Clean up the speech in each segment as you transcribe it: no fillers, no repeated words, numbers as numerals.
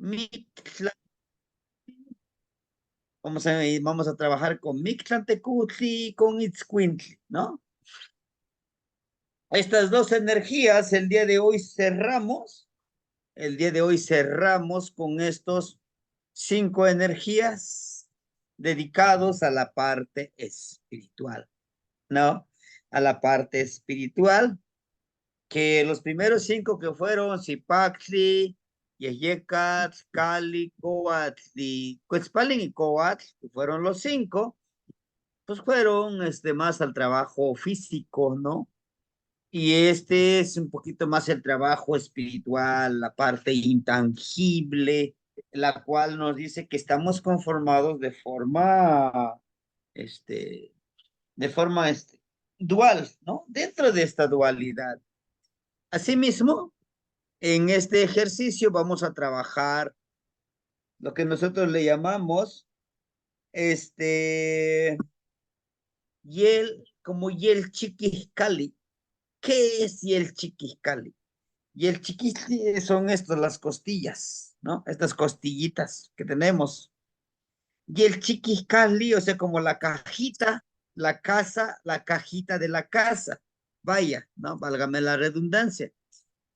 Mictlan, vamos a trabajar con Mictlantecutli y con Itzcuintli, ¿no? Estas dos energías, el día de hoy cerramos con estos 5 energías dedicados a la parte espiritual, ¿no? A la parte espiritual, que los primeros 5 que fueron Zipaxli, Yeyecat, Cali, Coatl y Cuetzpalin y Coatl, que fueron los 5, pues fueron más al trabajo físico, ¿no? Y este es un poquito más el trabajo espiritual, la parte intangible, la cual nos dice que estamos conformados este, de forma dual, ¿no? Dentro de esta dualidad. Asimismo, en este ejercicio vamos a trabajar lo que nosotros le llamamos, yel chiquiscali. ¿Qué es yel chiquiscali? Y el chiquisli son estas, las costillas, ¿no? Estas costillitas que tenemos. Y el chiquiscali, o sea, como la cajita, la casa, la cajita de la casa. Vaya, ¿no? Válgame la redundancia.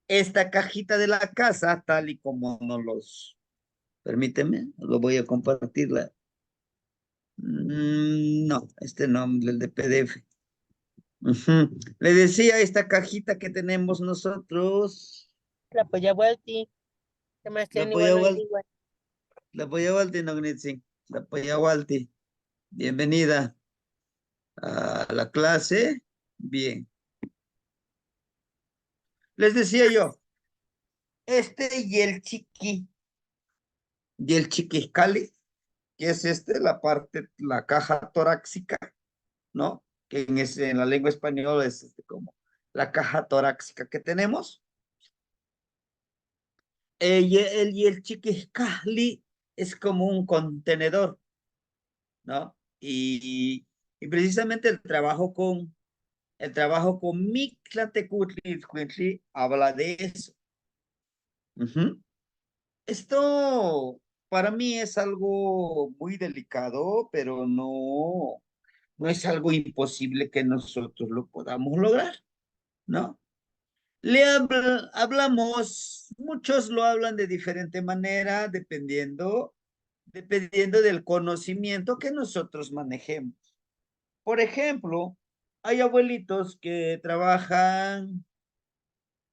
Esta cajita de la casa, tal y como permíteme, lo voy a compartirla. No, no, el de PDF. Le decía esta cajita que tenemos nosotros. La Poyahualti, que más La tiene igual no Poyahualti, igual. la Poyahualti, no Gnitzi, la Poyahualti. Bienvenida a la clase. Bien. Les decía yo, y el chiquiscali, que es la parte, la caja torácica, ¿no? Que en la lengua española es como la caja torácica que tenemos. Y el chiquiscali es como un contenedor, ¿no? Y precisamente el trabajo con Mictlantecutli habla de eso. Esto para mí es algo muy delicado, pero no es algo imposible que nosotros lo podamos lograr, ¿no? Hablamos, muchos lo hablan de diferente manera, dependiendo del conocimiento que nosotros manejemos. Por ejemplo, hay abuelitos que trabajan,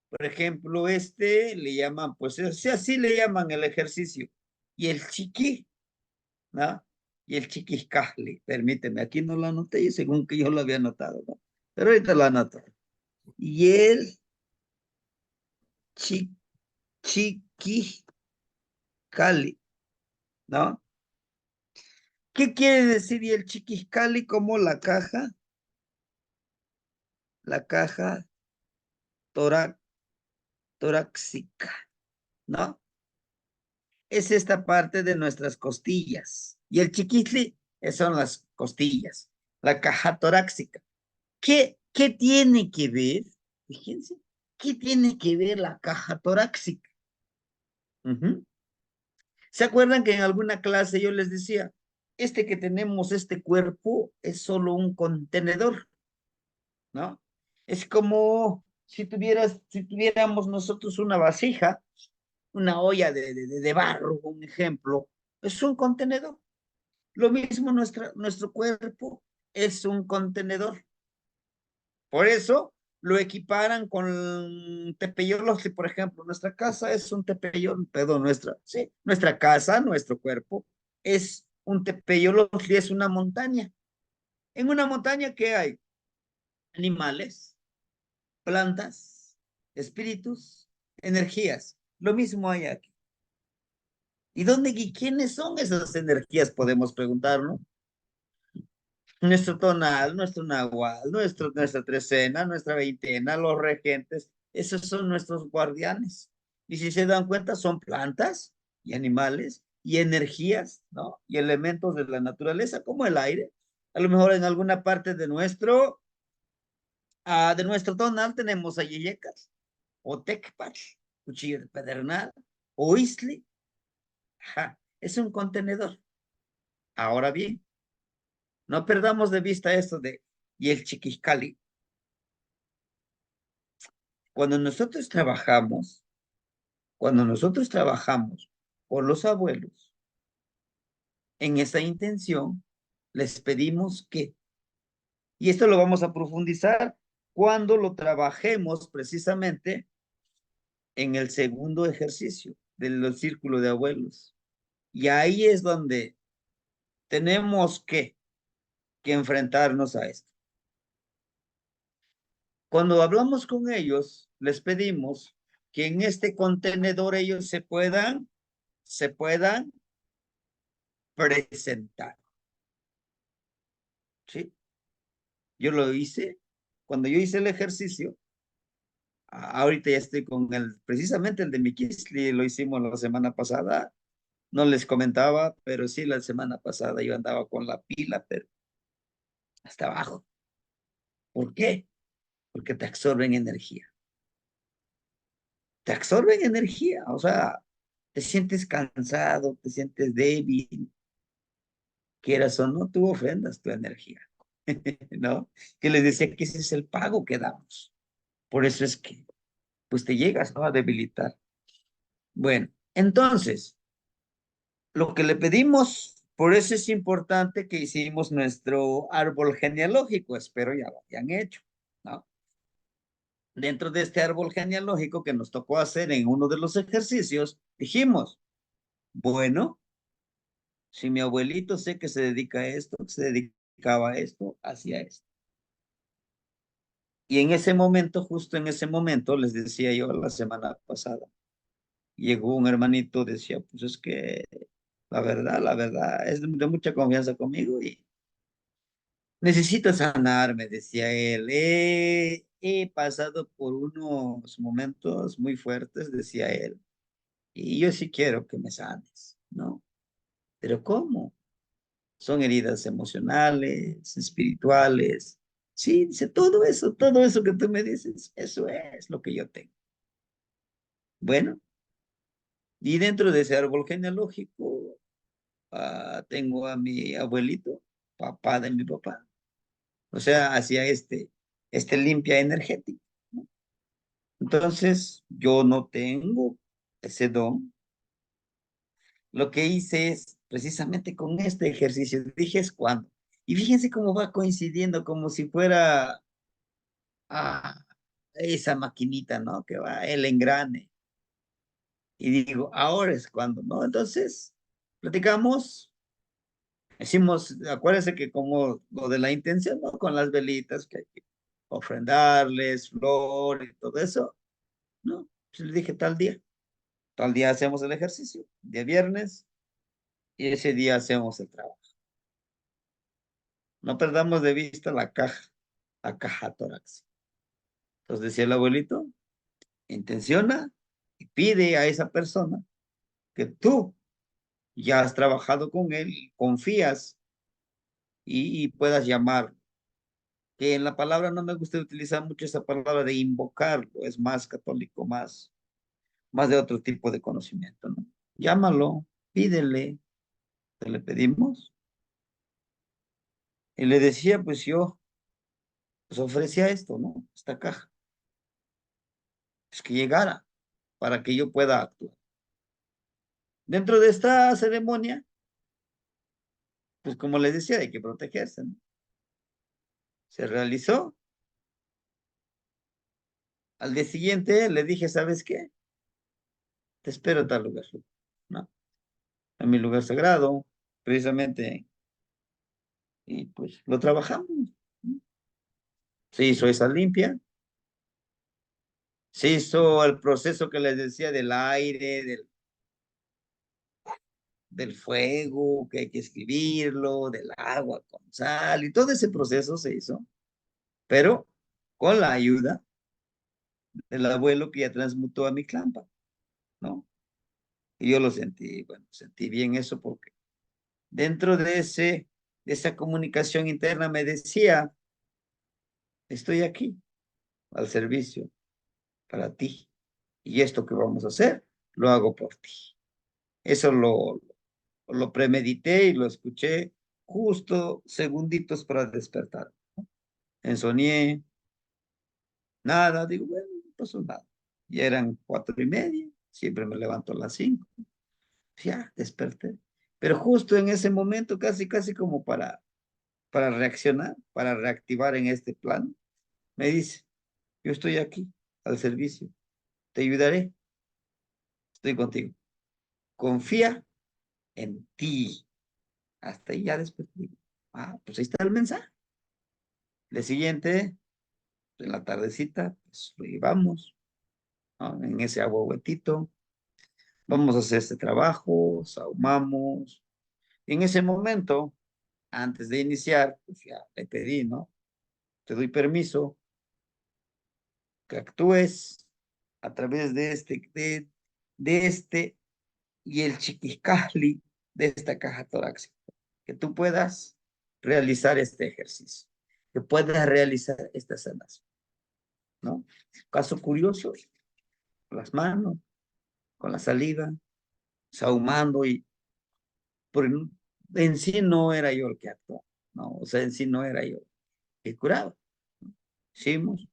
por ejemplo, le llaman, pues así le llaman el ejercicio. Y el chiqui, ¿no? Y el chiquiscasli, permíteme, aquí no lo anoté, según que yo lo había anotado, ¿no? Pero ahorita lo anoto. Y el chi, chiquiscali, ¿no? ¿Qué quiere decir y el chiquiscali como la caja torácica, ¿no? Es esta parte de nuestras costillas. Y el chiquisli son las costillas, la caja torácica. ¿Qué tiene que ver? Fíjense, ¿qué tiene que ver la caja torácica? ¿Se acuerdan que en alguna clase yo les decía, que tenemos, este cuerpo, es solo un contenedor, ¿no? Es como si tuviéramos nosotros una vasija, una olla de barro, un ejemplo, es un contenedor. Lo mismo nuestro cuerpo es un contenedor. Por eso lo equiparan con Tepeyolotli, por ejemplo. Nuestra casa es un Tepeyolotli, perdón, sí, nuestra casa, nuestro cuerpo, es un Tepeyolotli, es una montaña. En una montaña, ¿qué hay? Animales, plantas, espíritus, energías. Lo mismo hay aquí. ¿Y quiénes son esas energías? Podemos preguntarnos. Nuestro tonal, nuestro nahual, nuestra trecena, nuestra veintena, los regentes, esos son nuestros guardianes. Y si se dan cuenta, son plantas y animales y energías, ¿no? Y elementos de la naturaleza, como el aire. A lo mejor en alguna parte de nuestro tonal tenemos a Yeyecas, o Tecpach, Cuchillo de Pedernal, o Isli, Ajá, es un contenedor. Ahora bien, no perdamos de vista esto de, y el chiquiscali. Cuando nosotros trabajamos, cuando nosotros trabajamos por los abuelos, en esa intención, les pedimos que, y esto lo vamos a profundizar cuando lo trabajemos precisamente en el segundo ejercicio del círculo de abuelos. Y ahí es donde tenemos que enfrentarnos a esto. Cuando hablamos con ellos, les pedimos que en este contenedor ellos se puedan presentar. ¿Sí? Yo lo hice. Cuando yo hice el ejercicio, ahorita ya estoy con precisamente el de Miquisli, lo hicimos la semana pasada. No les comentaba, pero sí la semana pasada yo andaba con la pila, pero hasta abajo. ¿Por qué? Porque te absorben energía. Te absorben energía, o sea, te sientes cansado, te sientes débil, quieras o no, tú ofrendas tu energía, ¿no? Que les decía que ese es el pago que damos. Por eso es que, pues te llegas, ¿no? A debilitar. Bueno, entonces, lo que le pedimos, por eso es importante que hicimos nuestro árbol genealógico, espero ya lo hayan hecho, ¿no? Dentro de este árbol genealógico que nos tocó hacer en uno de los ejercicios, dijimos, bueno, si mi abuelito sé que se dedica a esto, que se dedicaba a esto, hacía esto. Y en ese momento, justo en ese momento, les decía yo la semana pasada, llegó un hermanito, decía, pues es que la verdad, es de mucha confianza conmigo y necesito sanarme, decía él. He pasado por unos momentos muy fuertes, decía él, y yo sí quiero que me sanes, ¿no? Pero ¿cómo? Son heridas emocionales, espirituales. Sí, dice, todo eso que tú me dices, eso es lo que yo tengo. Bueno, y dentro de ese árbol genealógico, tengo a mi abuelito, papá de mi papá. O sea, hacía este limpia energética, ¿no? Entonces, yo no tengo ese don. Lo que hice es precisamente con este ejercicio. Dije, ¿es cuándo? Y fíjense cómo va coincidiendo, como si fuera esa maquinita, ¿no? Que va el engrane. Y digo, ahora es cuando, ¿no? Entonces, platicamos, decimos, acuérdense que como lo de la intención, ¿no? Con las velitas, que hay que ofrendarles, flor y todo eso, ¿no? Pues le dije tal día hacemos el ejercicio, día viernes, y ese día hacemos el trabajo. No perdamos de vista la caja torácica. Entonces decía el abuelito, intenciona y pide a esa persona que tú ya has trabajado con él, confías y puedas llamarlo. Que en la palabra no me gusta utilizar mucho esa palabra de invocarlo, es más católico, más de otro tipo de conocimiento, ¿no? Llámalo, pídele, te le pedimos. Y le decía, pues yo, pues ofrecía esto, ¿no? Esta caja, es que llegara para que yo pueda actuar. Dentro de esta ceremonia, pues como les decía, hay que protegerse, ¿no? Se realizó. Al día siguiente le dije, ¿sabes qué? Te espero en tal lugar, ¿no? En mi lugar sagrado, precisamente, y pues lo trabajamos, ¿no? Se hizo esa limpia, se hizo el proceso que les decía del aire, del fuego, que hay que escribirlo, del agua con sal, y todo ese proceso se hizo, pero con la ayuda del abuelo que ya transmutó a mi clampa, ¿no? Y yo lo sentí, bueno, sentí bien eso porque dentro de esa comunicación interna me decía, estoy aquí al servicio para ti y esto que vamos a hacer, lo hago por ti. Eso lo premedité y lo escuché justo segunditos para despertar. Ensoñé, nada, digo, bueno, no pasó nada. Ya eran 4:30, siempre me levanto a las 5. Ya, desperté. Pero justo en ese momento, casi, casi como para reaccionar, para reactivar en este plan, me dice, yo estoy aquí, al servicio, te ayudaré, estoy contigo. Confía en ti. Hasta ahí ya después digo, pues ahí está el mensaje. El siguiente, en la tardecita, pues lo llevamos, ¿no? En ese agua-huetito, vamos a hacer este trabajo, sahumamos. En ese momento, antes de iniciar, pues ya le pedí, ¿no? Te doy permiso que actúes a través de este y el chiquicali de esta caja torácica, que tú puedas realizar este ejercicio, que puedas realizar esta sanación, ¿no? Caso curioso, con las manos, con la saliva, sahumando y por en sí no era yo el que actuaba, ¿no? O sea, en sí no era yo el curado. Hicimos.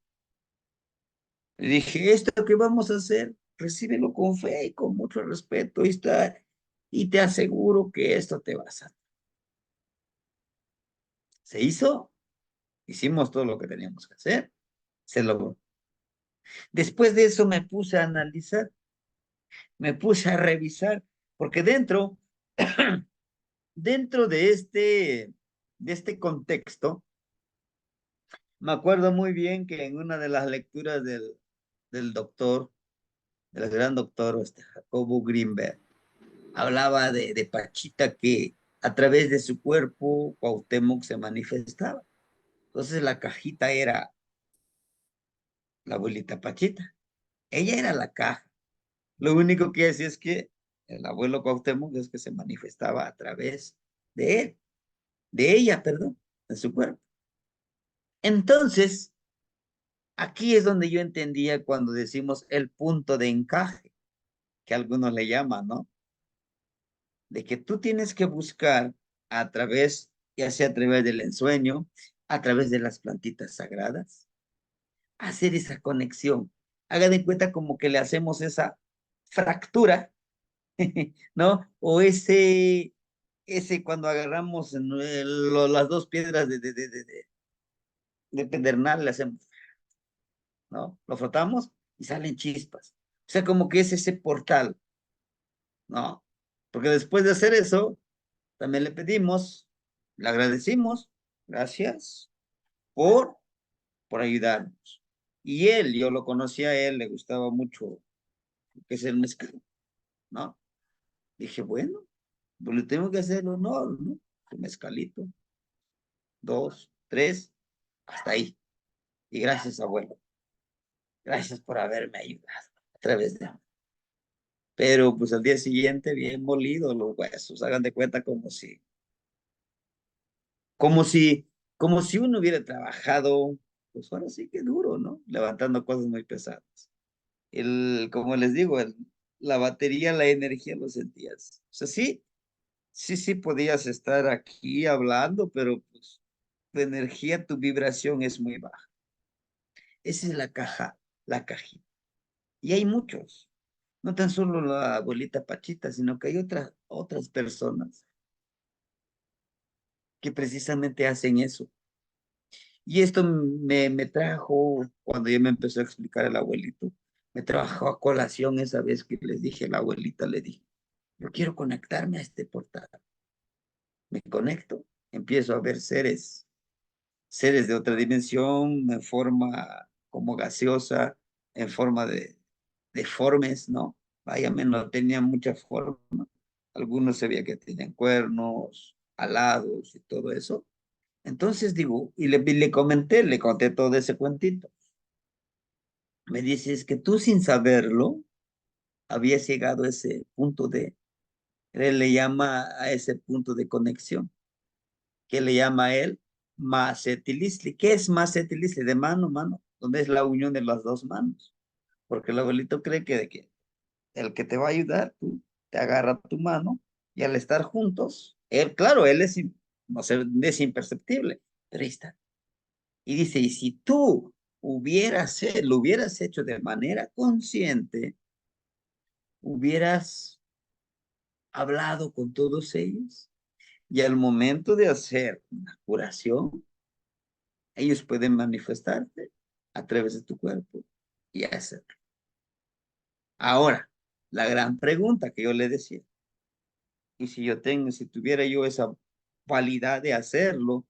Le dije, esto que vamos a hacer, recíbelo con fe y con mucho respeto y te aseguro que esto te va a sanar. Se hizo, hicimos todo lo que teníamos que hacer, se logró. Después de eso me puse a analizar, me puse a revisar, porque dentro de este contexto, me acuerdo muy bien que en una de las lecturas del doctor, del gran doctor Jacobo Greenberg, hablaba de Pachita que a través de su cuerpo Cuauhtémoc se manifestaba. Entonces la cajita era la abuelita Pachita. Ella era la caja. Lo único que hacía es que el abuelo Cuauhtémoc es que se manifestaba a través de él, de ella, perdón, de su cuerpo. Entonces, aquí es donde yo entendía cuando decimos el punto de encaje, que algunos le llaman, ¿no? De que tú tienes que buscar a través, ya sea a través del ensueño, a través de las plantitas sagradas, hacer esa conexión. Hagan de cuenta como que le hacemos esa fractura, ¿no? O ese cuando agarramos las dos piedras de pedernal, le hacemos, ¿no? Lo frotamos y salen chispas. O sea, como que es ese portal, ¿no? Porque después de hacer eso, también le pedimos, le agradecimos, gracias por, por ayudarnos. Y él, yo lo conocía a él, le gustaba mucho lo que es el mezcal, ¿no? Dije, bueno, pues le tengo que hacer honor, ¿no? El mezcalito, 2, 3, hasta ahí. Y gracias, abuelo. Gracias por haberme ayudado a través de... Pero pues al día siguiente, bien molido los huesos, hagan de cuenta como si, como si uno hubiera trabajado, pues ahora sí que duro, ¿no? Levantando cosas muy pesadas. Como les digo, la batería, la energía lo sentías. O sea, sí, sí, sí podías estar aquí hablando, pero pues tu energía, tu vibración es muy baja. Esa es la caja, la cajita. Y hay muchos, no tan solo la abuelita Pachita, sino que hay otras personas que precisamente hacen eso. Y esto me trajo, cuando ya me empezó a explicar el abuelito, me trajo a colación esa vez que les dije a la abuelita, le dije, yo quiero conectarme a este portal. Me conecto, empiezo a ver seres de otra dimensión, en forma como gaseosa, en forma de deformes, ¿no? Vaya, no tenían mucha forma. Algunos se veía que tenían cuernos, alados y todo eso. Entonces digo, y le conté todo ese cuentito. Me dice, es que tú sin saberlo habías llegado a ese punto él le llama a ese punto de conexión, que le llama a él Macetilistli. ¿Qué es Macetilistli? De mano, mano, donde es la unión de las dos manos. Porque el abuelito cree que el que te va a ayudar, tú. te agarra tu mano y al estar juntos, él, claro, él es, no sé, es imperceptible, pero ahí está. Y dice, y si tú lo hubieras hecho de manera consciente, hubieras hablado con todos ellos y al momento de hacer una curación, ellos pueden manifestarse a través de tu cuerpo y hacerlo. Ahora, la gran pregunta que yo le decía, y si tuviera yo esa cualidad de hacerlo,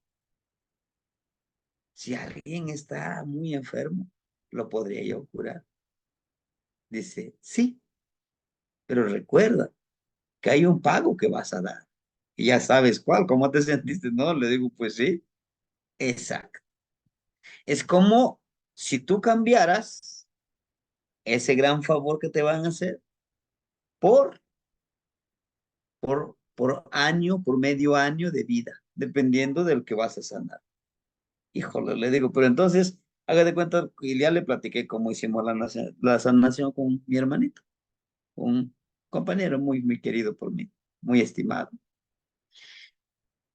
si alguien está muy enfermo, ¿lo podría yo curar? Dice, sí, pero recuerda que hay un pago que vas a dar. Y ya sabes cuál, ¿cómo te sentiste? No, le digo, pues sí, exacto. Es como si tú cambiaras ese gran favor que te van a hacer por, por año, por medio año de vida, dependiendo del que vas a sanar. Híjole, le digo, pero entonces, haga de cuenta, y ya le platiqué cómo hicimos la sanación con mi hermanito, un compañero muy, muy querido por mí, muy estimado.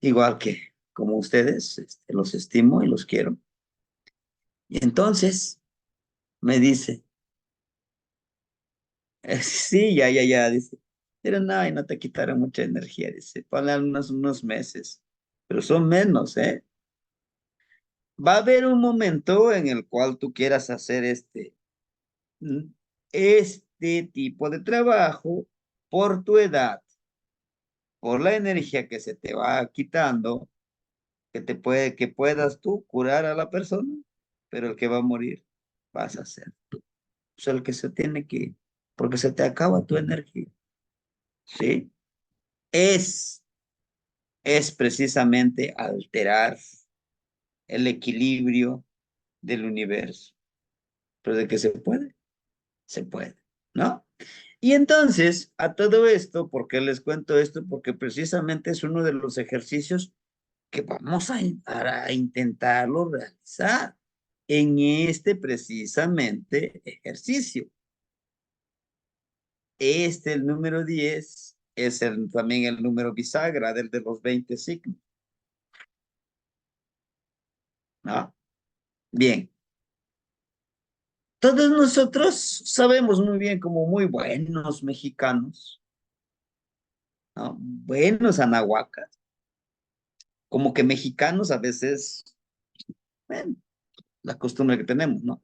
Igual que como ustedes, los estimo y los quiero. Y entonces me dice, sí, ya, dice, pero no, y no te quitaron mucha energía, dice, ponle unos meses, pero son menos, ¿eh? Va a haber un momento en el cual tú quieras hacer mm, este tipo de trabajo por tu edad, por la energía que se te va quitando, que puedas tú curar a la persona, pero el que va a morir vas a ser tú. O sea, el que se tiene que ir, porque se te acaba tu energía, ¿sí? Es, es precisamente alterar el equilibrio del universo, pero de que se puede, ¿no? Y entonces, a todo esto, ¿por qué les cuento esto? Porque precisamente es uno de los ejercicios que vamos a intentarlo realizar en este precisamente ejercicio. El número 10 es también el número bisagra del de los 20 signos, ¿no? Bien, todos nosotros sabemos muy bien como muy buenos mexicanos, ¿no? Buenos anahuacas, como que mexicanos a veces, bueno, la costumbre que tenemos, ¿no?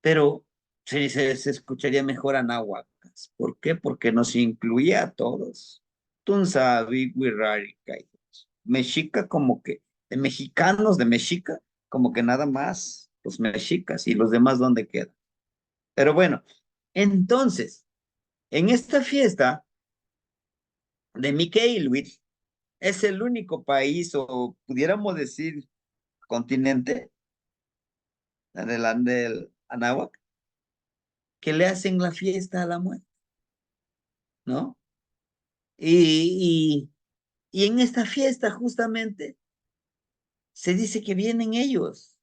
Pero se escucharía mejor anáhuacas. ¿Por qué? Porque nos incluía a todos. Tunzavi, Wirrari, Mexica como que, de mexicanos, de Mexica, como que nada más los mexicas y los demás dónde quedan. Pero bueno, entonces, en esta fiesta de Miquelwitz, es el único país, o pudiéramos decir continente, del Anáhuac, que le hacen la fiesta a la muerte, ¿no? Y, y en esta fiesta justamente se dice que vienen ellos.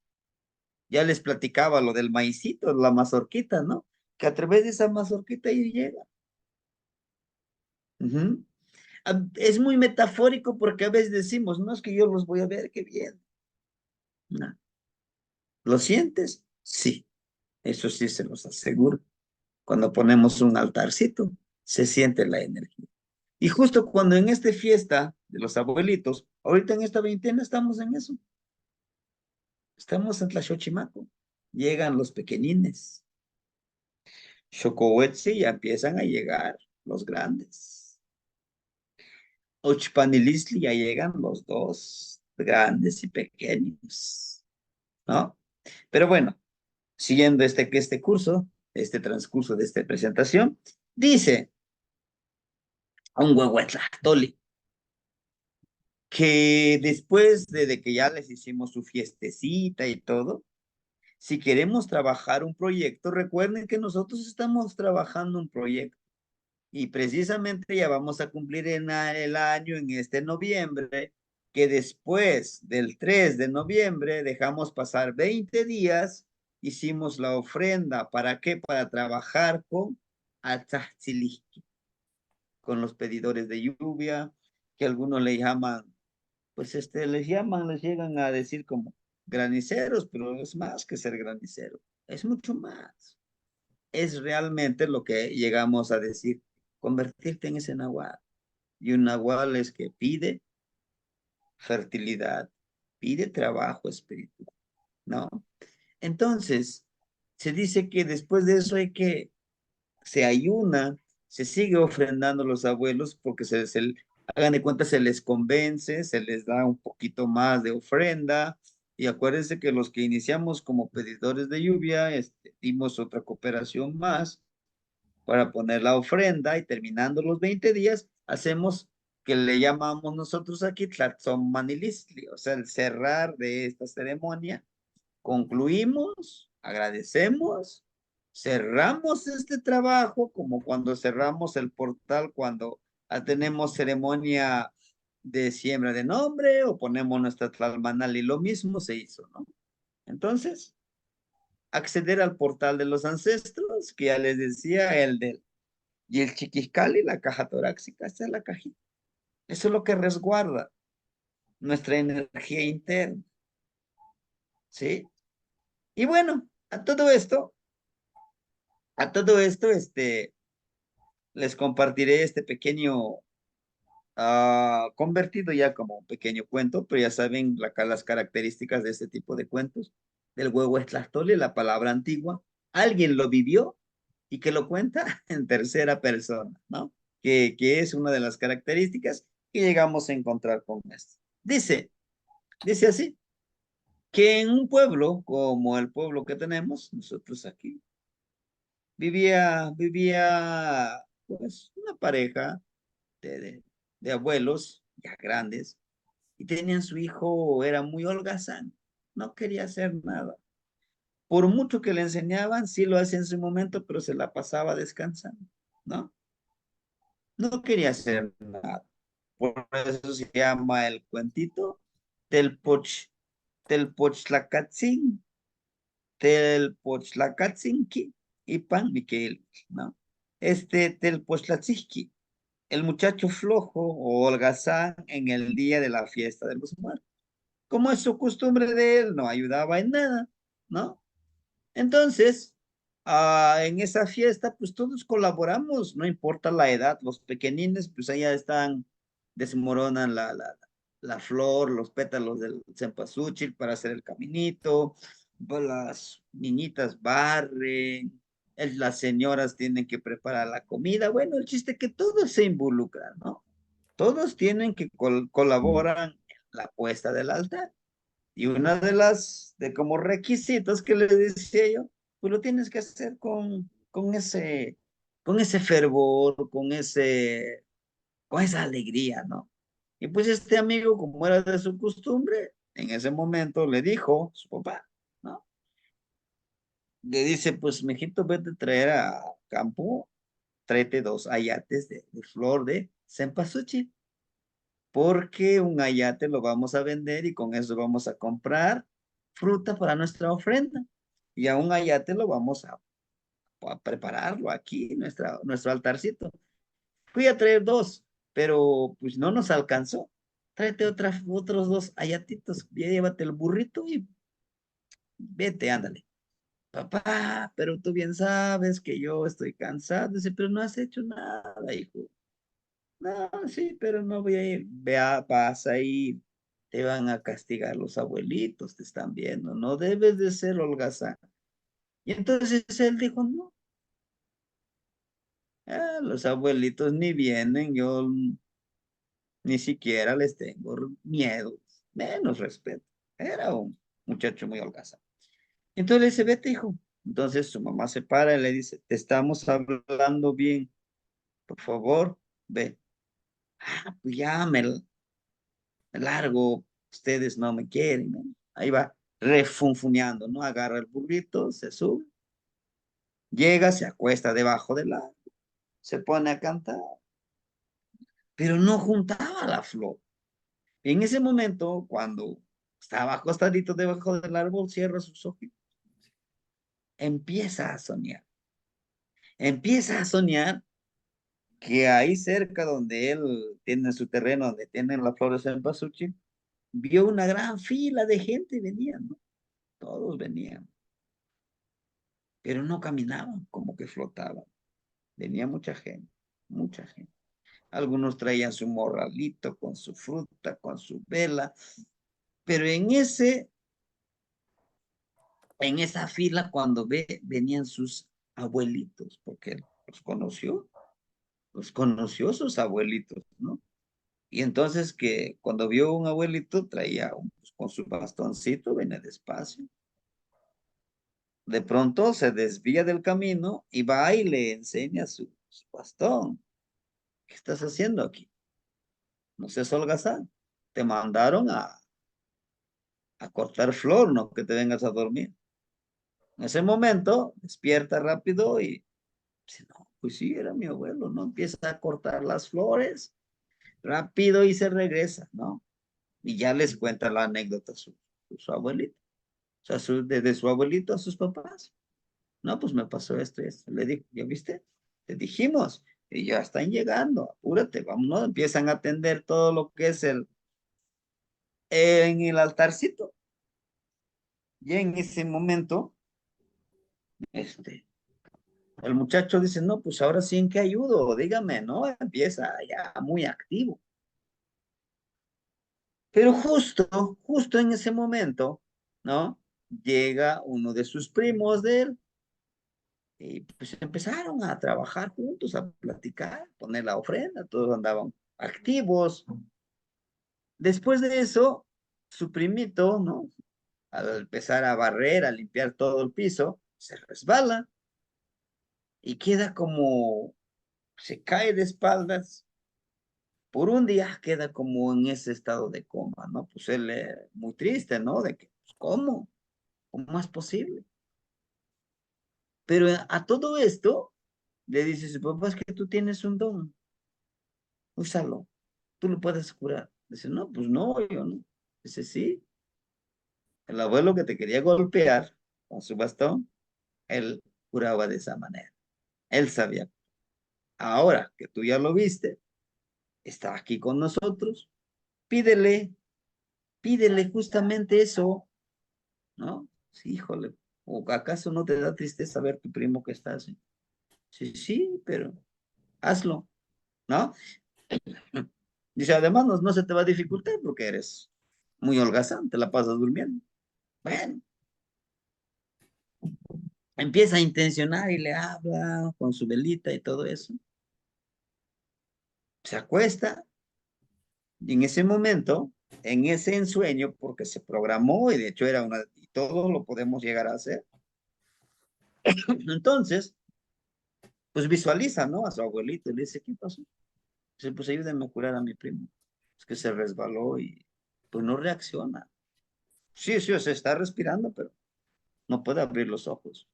Ya les platicaba lo del maicito, la mazorquita, ¿no? Que a través de esa mazorquita ellos llegan. Ujú. Es muy metafórico porque a veces decimos, no es que yo los voy a ver, qué bien. No. ¿Lo sientes? Sí, eso sí se los aseguro. Cuando ponemos un altarcito, se siente la energía. Y justo cuando en esta fiesta de los abuelitos, ahorita en esta veintena estamos en eso. Estamos en Tlaxochimaco. Llegan los pequeñines. Xocohuetzi ya empiezan a llegar los grandes. Ochpanilistli ya llegan los dos, grandes y pequeños, ¿no? Pero bueno, siguiendo este curso, este transcurso de esta presentación, dice un huehuetlactoli que después de que ya les hicimos su fiestecita y todo, si queremos trabajar un proyecto, recuerden que nosotros estamos trabajando un proyecto y precisamente ya vamos a cumplir el año en este noviembre, que después del 3 de noviembre dejamos pasar 20 días, hicimos la ofrenda, ¿para qué? Para trabajar con Atzatziliki, con los pedidores de lluvia, que algunos le llaman, pues les llaman, les llegan a decir como graniceros, pero es más que ser granicero, es mucho más. Es realmente lo que llegamos a decir, convertirte en ese nahual. Y un nahual es que pide fertilidad, pide trabajo espiritual, ¿no? Entonces, se dice que después de eso hay que, se ayuna, se sigue ofrendando a los abuelos porque hagan de cuenta, se les convence, se les da un poquito más de ofrenda. Y acuérdense que los que iniciamos como pedidores de lluvia, dimos otra cooperación más para poner la ofrenda y terminando los 20 días, hacemos que le llamamos nosotros aquí Tlatzomanilisli, o sea, el cerrar de esta ceremonia. Concluimos, agradecemos, cerramos este trabajo como cuando cerramos el portal, cuando tenemos ceremonia de siembra de nombre o ponemos nuestra Tlalmanali, lo mismo se hizo, ¿no? Entonces, acceder al portal de los ancestros, que ya les decía, y el chiquiscali, la caja torácica, esa es la cajita. Eso es lo que resguarda nuestra energía interna, ¿sí? Y bueno, a todo esto, les compartiré este pequeño, convertido ya como un pequeño cuento, pero ya saben las características de este tipo de cuentos. Del huevo es Tlastoli, la palabra antigua. Alguien lo vivió y que lo cuenta en tercera persona, ¿no? Que es una de las características que llegamos a encontrar con esto. Dice así, que en un pueblo como el pueblo que tenemos nosotros aquí, vivía pues una pareja de, de, de abuelos ya grandes y tenían su hijo, era muy holgazán, no quería hacer nada. Por mucho que le enseñaban, sí lo hacía en su momento, pero se la pasaba descansando, ¿no? No quería hacer nada. Por eso se llama el cuentito Telpoch, Telpochtlacatzin, Telpochtlacatzin y Pan Miquel, ¿no? Telpochtlatzin, el muchacho flojo o holgazán en el día de la fiesta de los muertos. Como es su costumbre de él, no ayudaba en nada, ¿no? Entonces, en esa fiesta, pues todos colaboramos, no importa la edad, los pequeñines, pues allá están, desmoronan la flor, los pétalos del cempasúchil para hacer el caminito, pues las niñitas barren, las señoras tienen que preparar la comida, bueno, el chiste es que todos se involucran, ¿no? Todos tienen que colaborar en la puesta del altar. Y una de como requisitos que le decía yo, pues lo tienes que hacer con ese fervor, con esa alegría, ¿no? Y pues este amigo, como era de su costumbre, en ese momento le dijo su papá, ¿no? Le dice, pues, mijito, vete a traer a campo, tráete 2 ayates de flor de cempasúchil, porque un ayate lo vamos a vender y con eso vamos a comprar fruta para nuestra ofrenda. Y a un ayate lo vamos a prepararlo aquí, nuestro altarcito. Fui a traer 2, pero pues no nos alcanzó. Tráete otros 2 ayatitos, llévate el burrito y vete, ándale. Papá, pero tú bien sabes que yo estoy cansado. Dice, pero no has hecho nada, hijo. No, sí, pero no voy a ir. Vea, vas a ir. Te van a castigar los abuelitos, te están viendo. No debes de ser holgazán. Y entonces él dijo, no, los abuelitos ni vienen, yo ni siquiera les tengo miedo, menos respeto. Era un muchacho muy holgazán. Entonces le dice, vete, hijo. Entonces su mamá se para y le dice, te estamos hablando bien, por favor, ve. Pues ya me largo, ustedes no me quieren, ¿no? Ahí va, refunfuñando, ¿no? Agarra el burrito, se sube, llega, se acuesta debajo del árbol, se pone a cantar, pero no juntaba la flor. Y en ese momento, cuando estaba acostadito debajo del árbol, cierra sus ojos, empieza a soñar, empieza a soñar que ahí cerca donde él tiene su terreno, donde tienen las flores en Pasuchi, vio una gran fila de gente, venían, ¿no? Todos venían, pero no caminaban, como que flotaban. Venía mucha gente, mucha gente. Algunos traían su morralito con su fruta, con su vela, pero en esa fila cuando venían sus abuelitos, porque él los conoció sus abuelitos, ¿no? Y entonces que cuando vio un abuelito traía pues, con su bastoncito, venía despacio. De pronto se desvía del camino y va y le enseña su bastón. ¿Qué estás haciendo aquí? No seas holgazán. Te mandaron a cortar flor, no que te vengas a dormir. En ese momento despierta rápido y dice, no, pues sí, era mi abuelo, ¿no? Empieza a cortar las flores rápido y se regresa, ¿no? Y ya les cuenta la anécdota a su abuelito. O sea, desde su abuelito a sus papás. No, pues me pasó esto y esto. Le dijo, ¿ya viste? Te dijimos. Y ya están llegando, apúrate, vamos, ¿no? Empiezan a atender todo lo que es en el altarcito. Y en ese momento, este, el muchacho dice, no, pues ahora sí, ¿en qué ayudo? Dígame, ¿no? Empieza ya muy activo. Pero justo en ese momento, ¿no? Llega uno de sus primos de él y pues empezaron a trabajar juntos, a platicar, poner la ofrenda, todos andaban activos. Después de eso, su primito, ¿no? Al empezar a barrer, a limpiar todo el piso, se resbala y queda como, se cae de espaldas. Por un día queda como en ese estado de coma, ¿no? Pues él muy triste, ¿no? De que, pues, ¿cómo? ¿Cómo es posible? Pero a todo esto le dice su papá, es que tú tienes un don, úsalo, tú lo puedes curar. Dice, no, pues no, yo no. Dice, sí, el abuelo que te quería golpear con su bastón, él curaba de esa manera. Él sabía. Ahora que tú ya lo viste, está aquí con nosotros, pídele, pídele justamente eso, ¿no? Sí, híjole, ¿o acaso no te da tristeza ver tu primo que está así? Sí, sí, pero hazlo, ¿no? Dice, además no se te va a dificultar porque eres muy holgazán, te la pasas durmiendo. Bueno, empieza a intencionar y le habla con su velita y todo eso. Se acuesta y en ese momento, en ese ensueño, porque se programó y de hecho era una, y todo lo podemos llegar a hacer. Entonces, pues visualiza, ¿no? A su abuelito y le dice, ¿qué pasó? Dice, pues ayúdenme a curar a mi primo. Es que se resbaló y pues no reacciona. Sí, sí, o sea, está respirando, pero no puede abrir los ojos.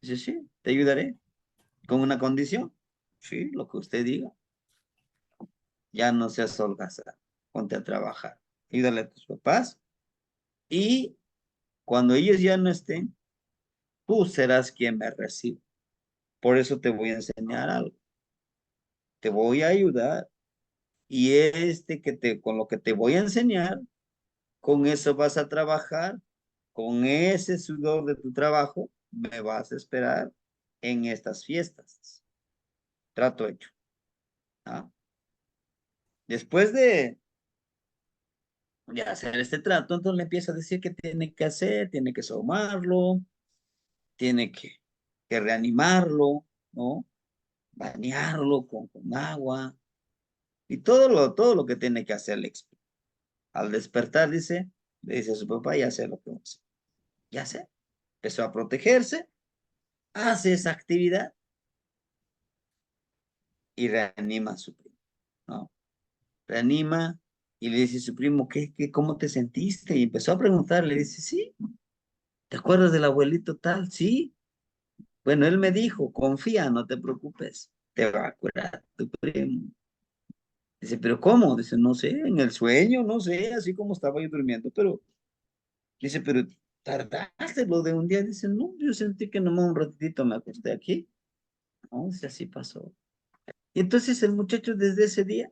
Dice, sí, te ayudaré. Con una condición. Sí, lo que usted diga. Ya no seas holgazán. Ponte a trabajar. Ayúdale a tus papás. Y cuando ellos ya no estén, tú serás quien me reciba. Por eso te voy a enseñar algo. Te voy a ayudar. Y con lo que te voy a enseñar, con eso vas a trabajar. Con ese sudor de tu trabajo, me vas a esperar en estas fiestas. Trato hecho. ¿Ah? Después de hacer este trato, entonces le empieza a decir que tiene que hacer, tiene que somarlo, tiene que reanimarlo, ¿no? Bañarlo con agua y todo lo que tiene que hacer le explica. Al despertar, dice, le dice a su papá, ya sé lo que vamos a hacer. Ya sé. Empezó a protegerse, hace esa actividad y reanima a su primo, ¿no? Reanima y le dice a su primo, cómo te sentiste? Y empezó a preguntarle, le dice, sí, ¿te acuerdas del abuelito tal? Sí. Bueno, él me dijo, confía, no te preocupes, te va a curar tu primo. Dice, ¿pero cómo? Dice, no sé, en el sueño, no sé, así como estaba yo durmiendo, pero, dice, pero tardaste lo de un día. Dice, no, yo sentí que nomás un ratito me acosté aquí. No, dice, así pasó. Y entonces el muchacho desde ese día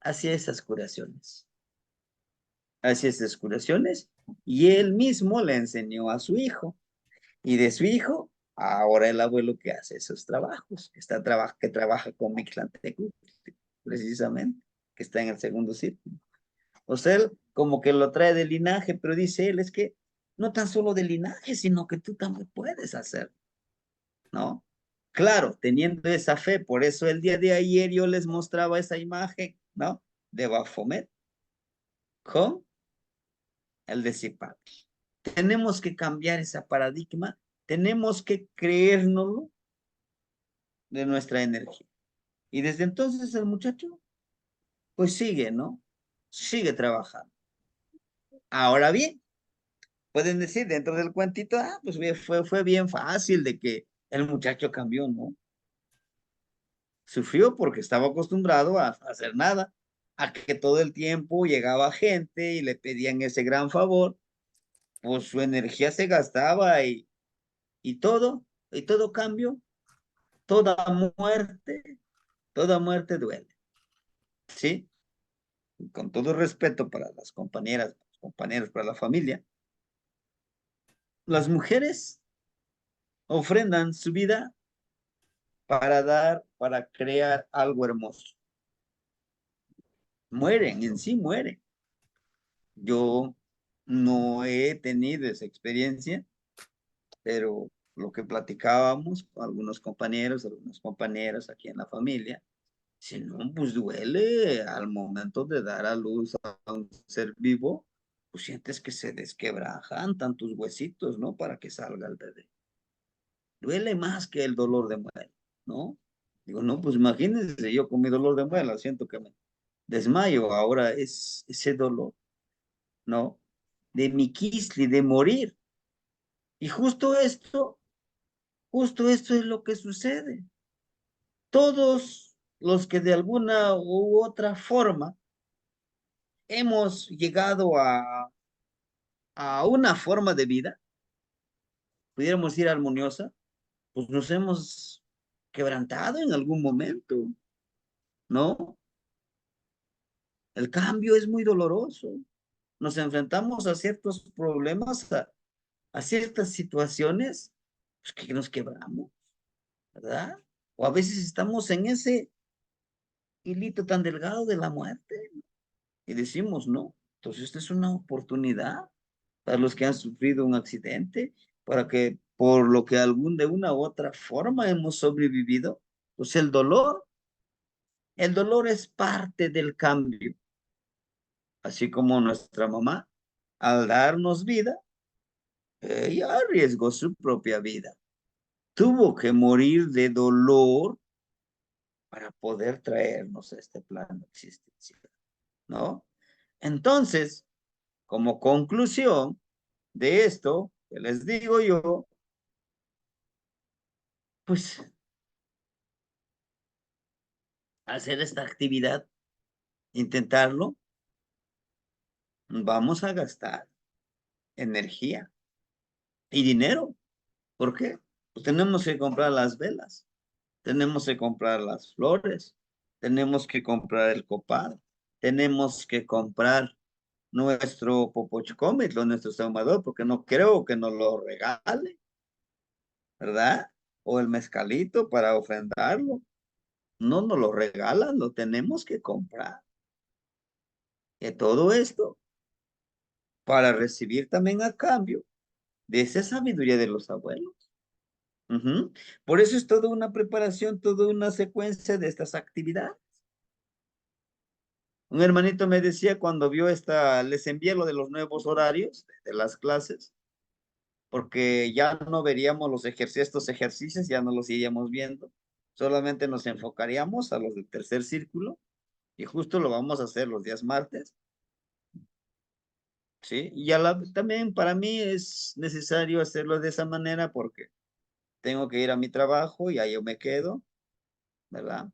hacía esas curaciones. Hacía esas curaciones y él mismo le enseñó a su hijo. Y de su hijo, ahora el abuelo que hace esos trabajos, que trabaja con Mictlantecutli, precisamente, que está en el segundo círculo. O sea, él como que lo trae de linaje, pero dice él, es que no tan solo de linaje, sino que tú también puedes hacer, ¿no? Claro, teniendo esa fe, por eso el día de ayer yo les mostraba esa imagen, ¿no? De Baphomet con el de Zipac. Tenemos que cambiar ese paradigma, tenemos que creérnoslo de nuestra energía. Y desde entonces el muchacho, pues sigue, ¿no? Sigue trabajando. Ahora bien, pueden decir dentro del cuentito, pues fue bien fácil de que el muchacho cambió, ¿no? Sufrió porque estaba acostumbrado a hacer nada, a que todo el tiempo llegaba gente y le pedían ese gran favor, pues su energía se gastaba y todo, y todo cambio, toda toda muerte duele, ¿sí? Con todo respeto para las compañeras, los compañeros, para la familia, las mujeres ofrendan su vida para dar, para crear algo hermoso. Mueren, en sí mueren. Yo no he tenido esa experiencia, pero lo que platicábamos con algunos compañeros, algunas compañeras aquí en la familia, si no, pues duele al momento de dar a luz a un ser vivo, pues sientes que se desquebrajan tantos huesitos, ¿no? Para que salga el bebé. Duele más que el dolor de muela, ¿no? Digo, no, pues imagínense, yo con mi dolor de muela siento que me desmayo, ahora es ese dolor, ¿no? De mi quisli, de morir. Y justo esto es lo que sucede. Todos los que de alguna u otra forma hemos llegado a una forma de vida, pudiéramos decir armoniosa, pues nos hemos quebrantado en algún momento, ¿no? El cambio es muy doloroso. Nos enfrentamos a ciertos problemas, a ciertas situaciones, pues que nos quebramos, ¿verdad? O a veces estamos en ese hilito tan delgado de la muerte y decimos, no, entonces esta es una oportunidad para los que han sufrido un accidente, para que por lo que de una u otra forma hemos sobrevivido, pues el dolor es parte del cambio, así como nuestra mamá, al darnos vida, ella arriesgó su propia vida. Tuvo que morir de dolor para poder traernos a este plano existencial, ¿no? Entonces, como conclusión de esto que les digo yo, pues hacer esta actividad, intentarlo, vamos a gastar energía y dinero. ¿Por qué? Pues tenemos que comprar las velas, tenemos que comprar las flores, tenemos que comprar el copal, tenemos que comprar nuestro popochcómetlo, nuestro saumador, porque no creo que nos lo regale, ¿verdad? O el mezcalito para ofrendarlo. No nos lo regalan, lo tenemos que comprar. Y todo esto para recibir también a cambio de esa sabiduría de los abuelos. Ujú. Por eso es toda una preparación, toda una secuencia de estas actividades. Un hermanito me decía cuando vio les envié lo de los nuevos horarios de las clases, porque ya no veríamos estos ejercicios, ya no los iríamos viendo, solamente nos enfocaríamos a los del tercer círculo y justo lo vamos a hacer los días martes, ¿sí? Y también para mí es necesario hacerlo de esa manera porque tengo que ir a mi trabajo y ahí yo me quedo, ¿verdad?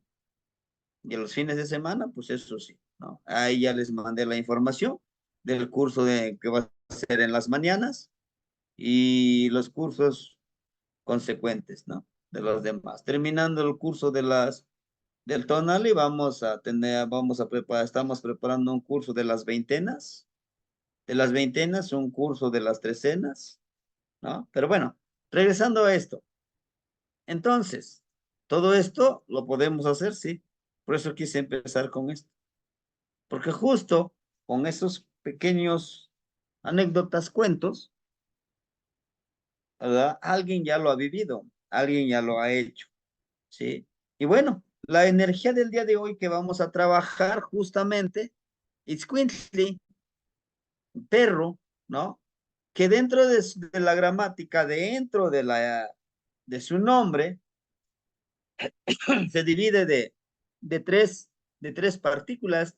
Y a los fines de semana, pues eso sí, ¿no? Ahí ya les mandé la información del curso que va a ser en las mañanas y los cursos consecuentes, ¿no? De los demás. Terminando el curso del tonal y vamos a preparar, estamos preparando un curso de las veintenas, un curso de las trecenas, ¿no? Pero bueno, regresando a esto. Entonces, todo esto lo podemos hacer, sí. Por eso quise empezar con esto. Porque justo con esos pequeños anécdotas, cuentos, ¿verdad? Alguien ya lo ha vivido, alguien ya lo ha hecho, ¿sí? Y bueno, la energía del día de hoy que vamos a trabajar justamente, Itzcuintli, perro, ¿no? Que dentro de la gramática, dentro de su nombre, se divide de tres, de tres partículas,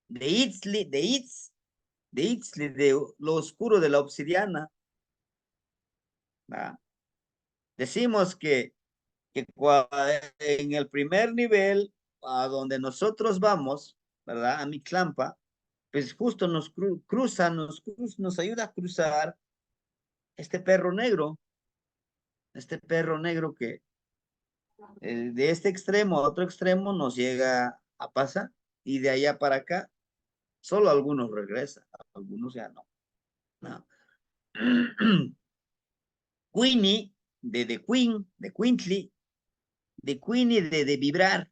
de Itzli, de Itzli, de lo oscuro de la obsidiana, ¿verdad? Decimos que en el primer nivel, a donde nosotros vamos, ¿verdad? A Mixlampa, pues justo nos ayuda a cruzar este perro negro que de este extremo a otro extremo nos llega a pasar y de allá para acá, solo algunos regresan, algunos ya no. No. Queenie, de Queen, de Quintly, de Queenie, de vibrar,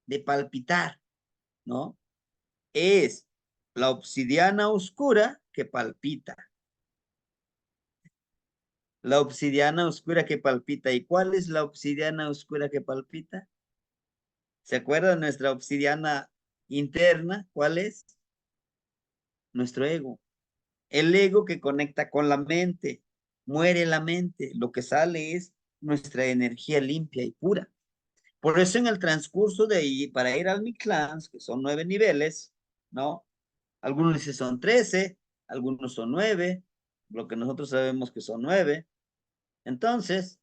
de palpitar, ¿no? Es la obsidiana oscura que palpita. La obsidiana oscura que palpita. ¿Y cuál es la obsidiana oscura que palpita? ¿Se acuerdan nuestra obsidiana interna? ¿Cuál es? Nuestro ego. El ego que conecta con la mente. Muere la mente. Lo que sale es nuestra energía limpia y pura. Por eso en el transcurso de ahí, para ir al Mictlans, que son 9 niveles, ¿no? Algunos dicen son 13, algunos son 9, lo que nosotros sabemos que son 9. Entonces,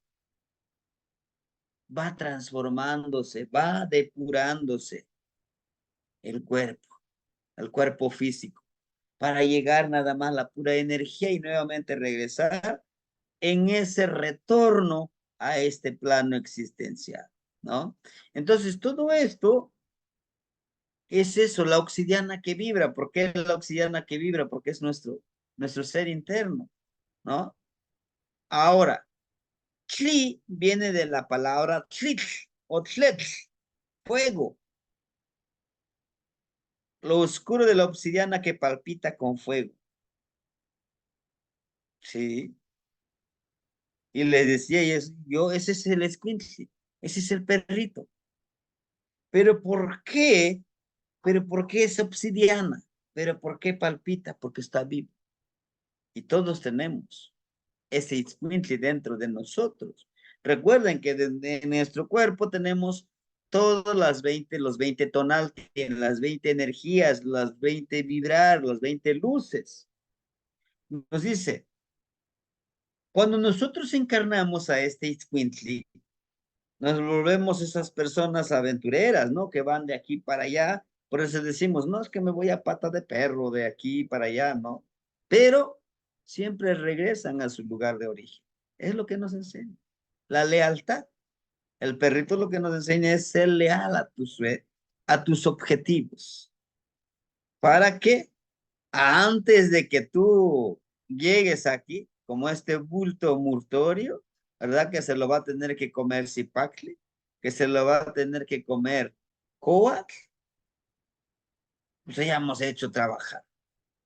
va transformándose, va depurándose el cuerpo físico, para llegar nada más a la pura energía y nuevamente regresar en ese retorno a este plano existencial, ¿no? Entonces, todo esto es eso, la obsidiana que vibra. ¿Por qué la obsidiana que vibra? Porque es nuestro ser interno, ¿no? Ahora, Tli viene de la palabra tlitl o tletl, fuego, lo oscuro de la obsidiana que palpita con fuego, ¿sí? Y le decía yo, ese es el escuincle, ese es el perrito. ¿Pero por qué? ¿Pero por qué es obsidiana? ¿Pero por qué palpita? Porque está vivo. Y todos tenemos ese escuincle dentro de nosotros. Recuerden que en nuestro cuerpo tenemos todas los 20 tonal, las 20 energías, las 20 vibrar, las 20 luces. Nos dice, cuando nosotros encarnamos a este Itzcuintli, nos volvemos esas personas aventureras, ¿no? Que van de aquí para allá. Por eso decimos, no es que me voy a pata de perro de aquí para allá, ¿no? Pero siempre regresan a su lugar de origen. Es lo que nos enseña. La lealtad. El perrito lo que nos enseña es ser leal a tus objetivos. ¿Para que antes de que tú llegues aquí, como este bulto murtorio, ¿verdad? Que se lo va a tener que comer Zipacle, que se lo va a tener que comer Coac, pues hayamos hecho trabajar,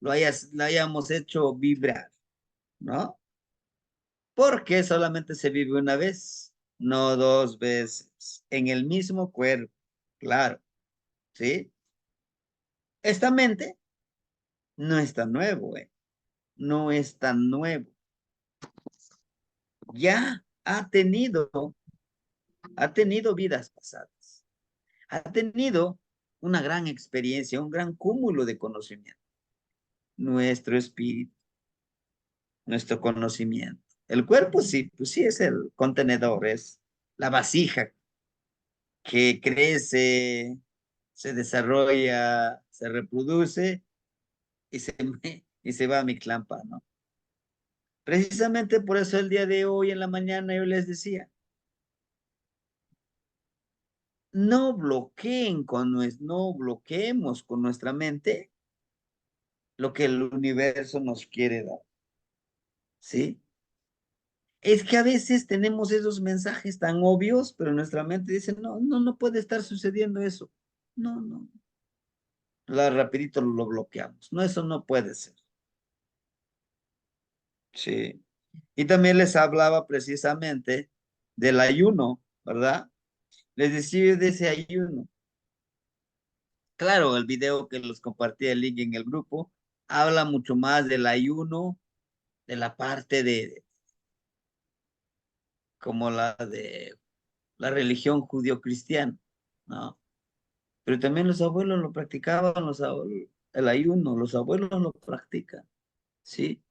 lo hayamos hecho vibrar, ¿no? Porque solamente se vive una vez, no dos veces, en el mismo cuerpo, claro, ¿sí? Esta mente no es tan nuevo, no es tan nuevo. Ya ha tenido vidas pasadas, ha tenido una gran experiencia, un gran cúmulo de conocimiento. Nuestro espíritu, nuestro conocimiento. El cuerpo sí, pues sí es el contenedor, es la vasija que crece, se desarrolla, se reproduce y y se va a mi clampa, ¿no? Precisamente por eso el día de hoy en la mañana yo les decía, no bloqueemos con nuestra mente lo que el universo nos quiere dar, ¿sí? Es que a veces tenemos esos mensajes tan obvios, pero nuestra mente dice, no, no, no puede estar sucediendo eso. No, no. Rapidito lo bloqueamos. No, eso no puede ser. Sí. Y también les hablaba precisamente del ayuno, ¿verdad? Les decía de ese ayuno. Claro, el video que los compartí el link en el grupo habla mucho más del ayuno, de la parte de, como la de la religión judío-cristiana, ¿no? Pero también los abuelos lo practicaban, el ayuno, los abuelos lo practican, ¿sí?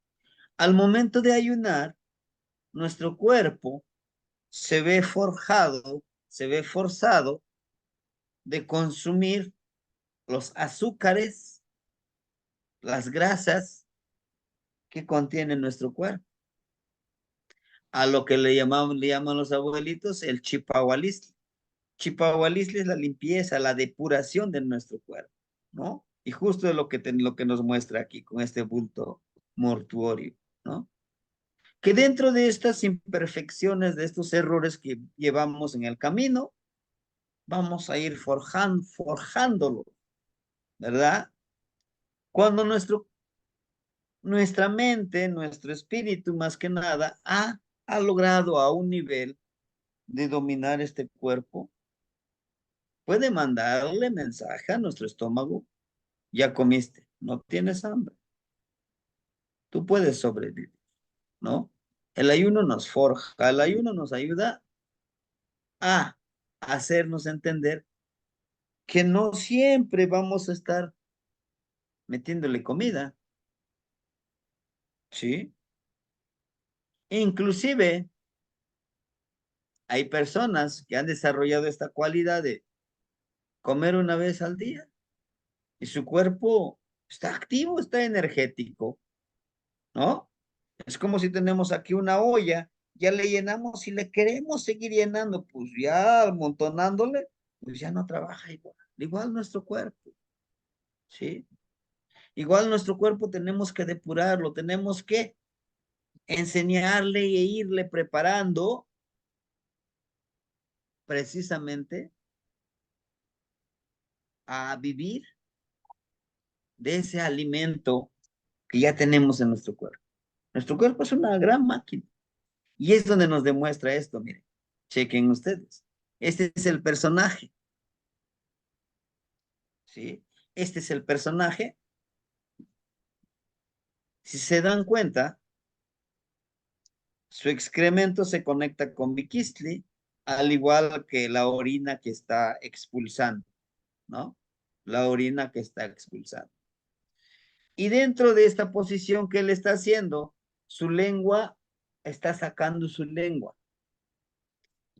Al momento de ayunar, nuestro cuerpo se ve forjado, se ve forzado de consumir los azúcares, las grasas que contiene nuestro cuerpo, a lo que le llaman los abuelitos el chipahualisli. Chipahualisli es la limpieza, la depuración de nuestro cuerpo, ¿no? Y justo es lo que nos muestra aquí con este bulto mortuorio, ¿no? Que dentro de estas imperfecciones, de estos errores que llevamos en el camino, vamos a ir forjándolo, ¿verdad? Cuando nuestra mente, nuestro espíritu más que nada, ha logrado a un nivel de dominar este cuerpo, puede mandarle mensaje a nuestro estómago, ya comiste, no tienes hambre, tú puedes sobrevivir, ¿no? El ayuno nos forja, el ayuno nos ayuda a hacernos entender que no siempre vamos a estar metiéndole comida, ¿sí? Inclusive hay personas que han desarrollado esta cualidad de comer una vez al día y su cuerpo está activo, está energético, ¿no? Es como si tenemos aquí una olla, ya le llenamos y le queremos seguir llenando, pues ya amontonándole, pues ya no trabaja igual. Igual nuestro cuerpo, ¿sí? Igual nuestro cuerpo tenemos que depurarlo, tenemos que enseñarle e irle preparando precisamente a vivir de ese alimento que ya tenemos en nuestro cuerpo. Nuestro cuerpo es una gran máquina y es donde nos demuestra esto, miren, chequen ustedes. Este es el personaje, ¿sí? Este es el personaje. Si se dan cuenta, su excremento se conecta con Bikistli, al igual que la orina que está expulsando, ¿no? La orina que está expulsando. Y dentro de esta posición que él está haciendo, su lengua está sacando su lengua.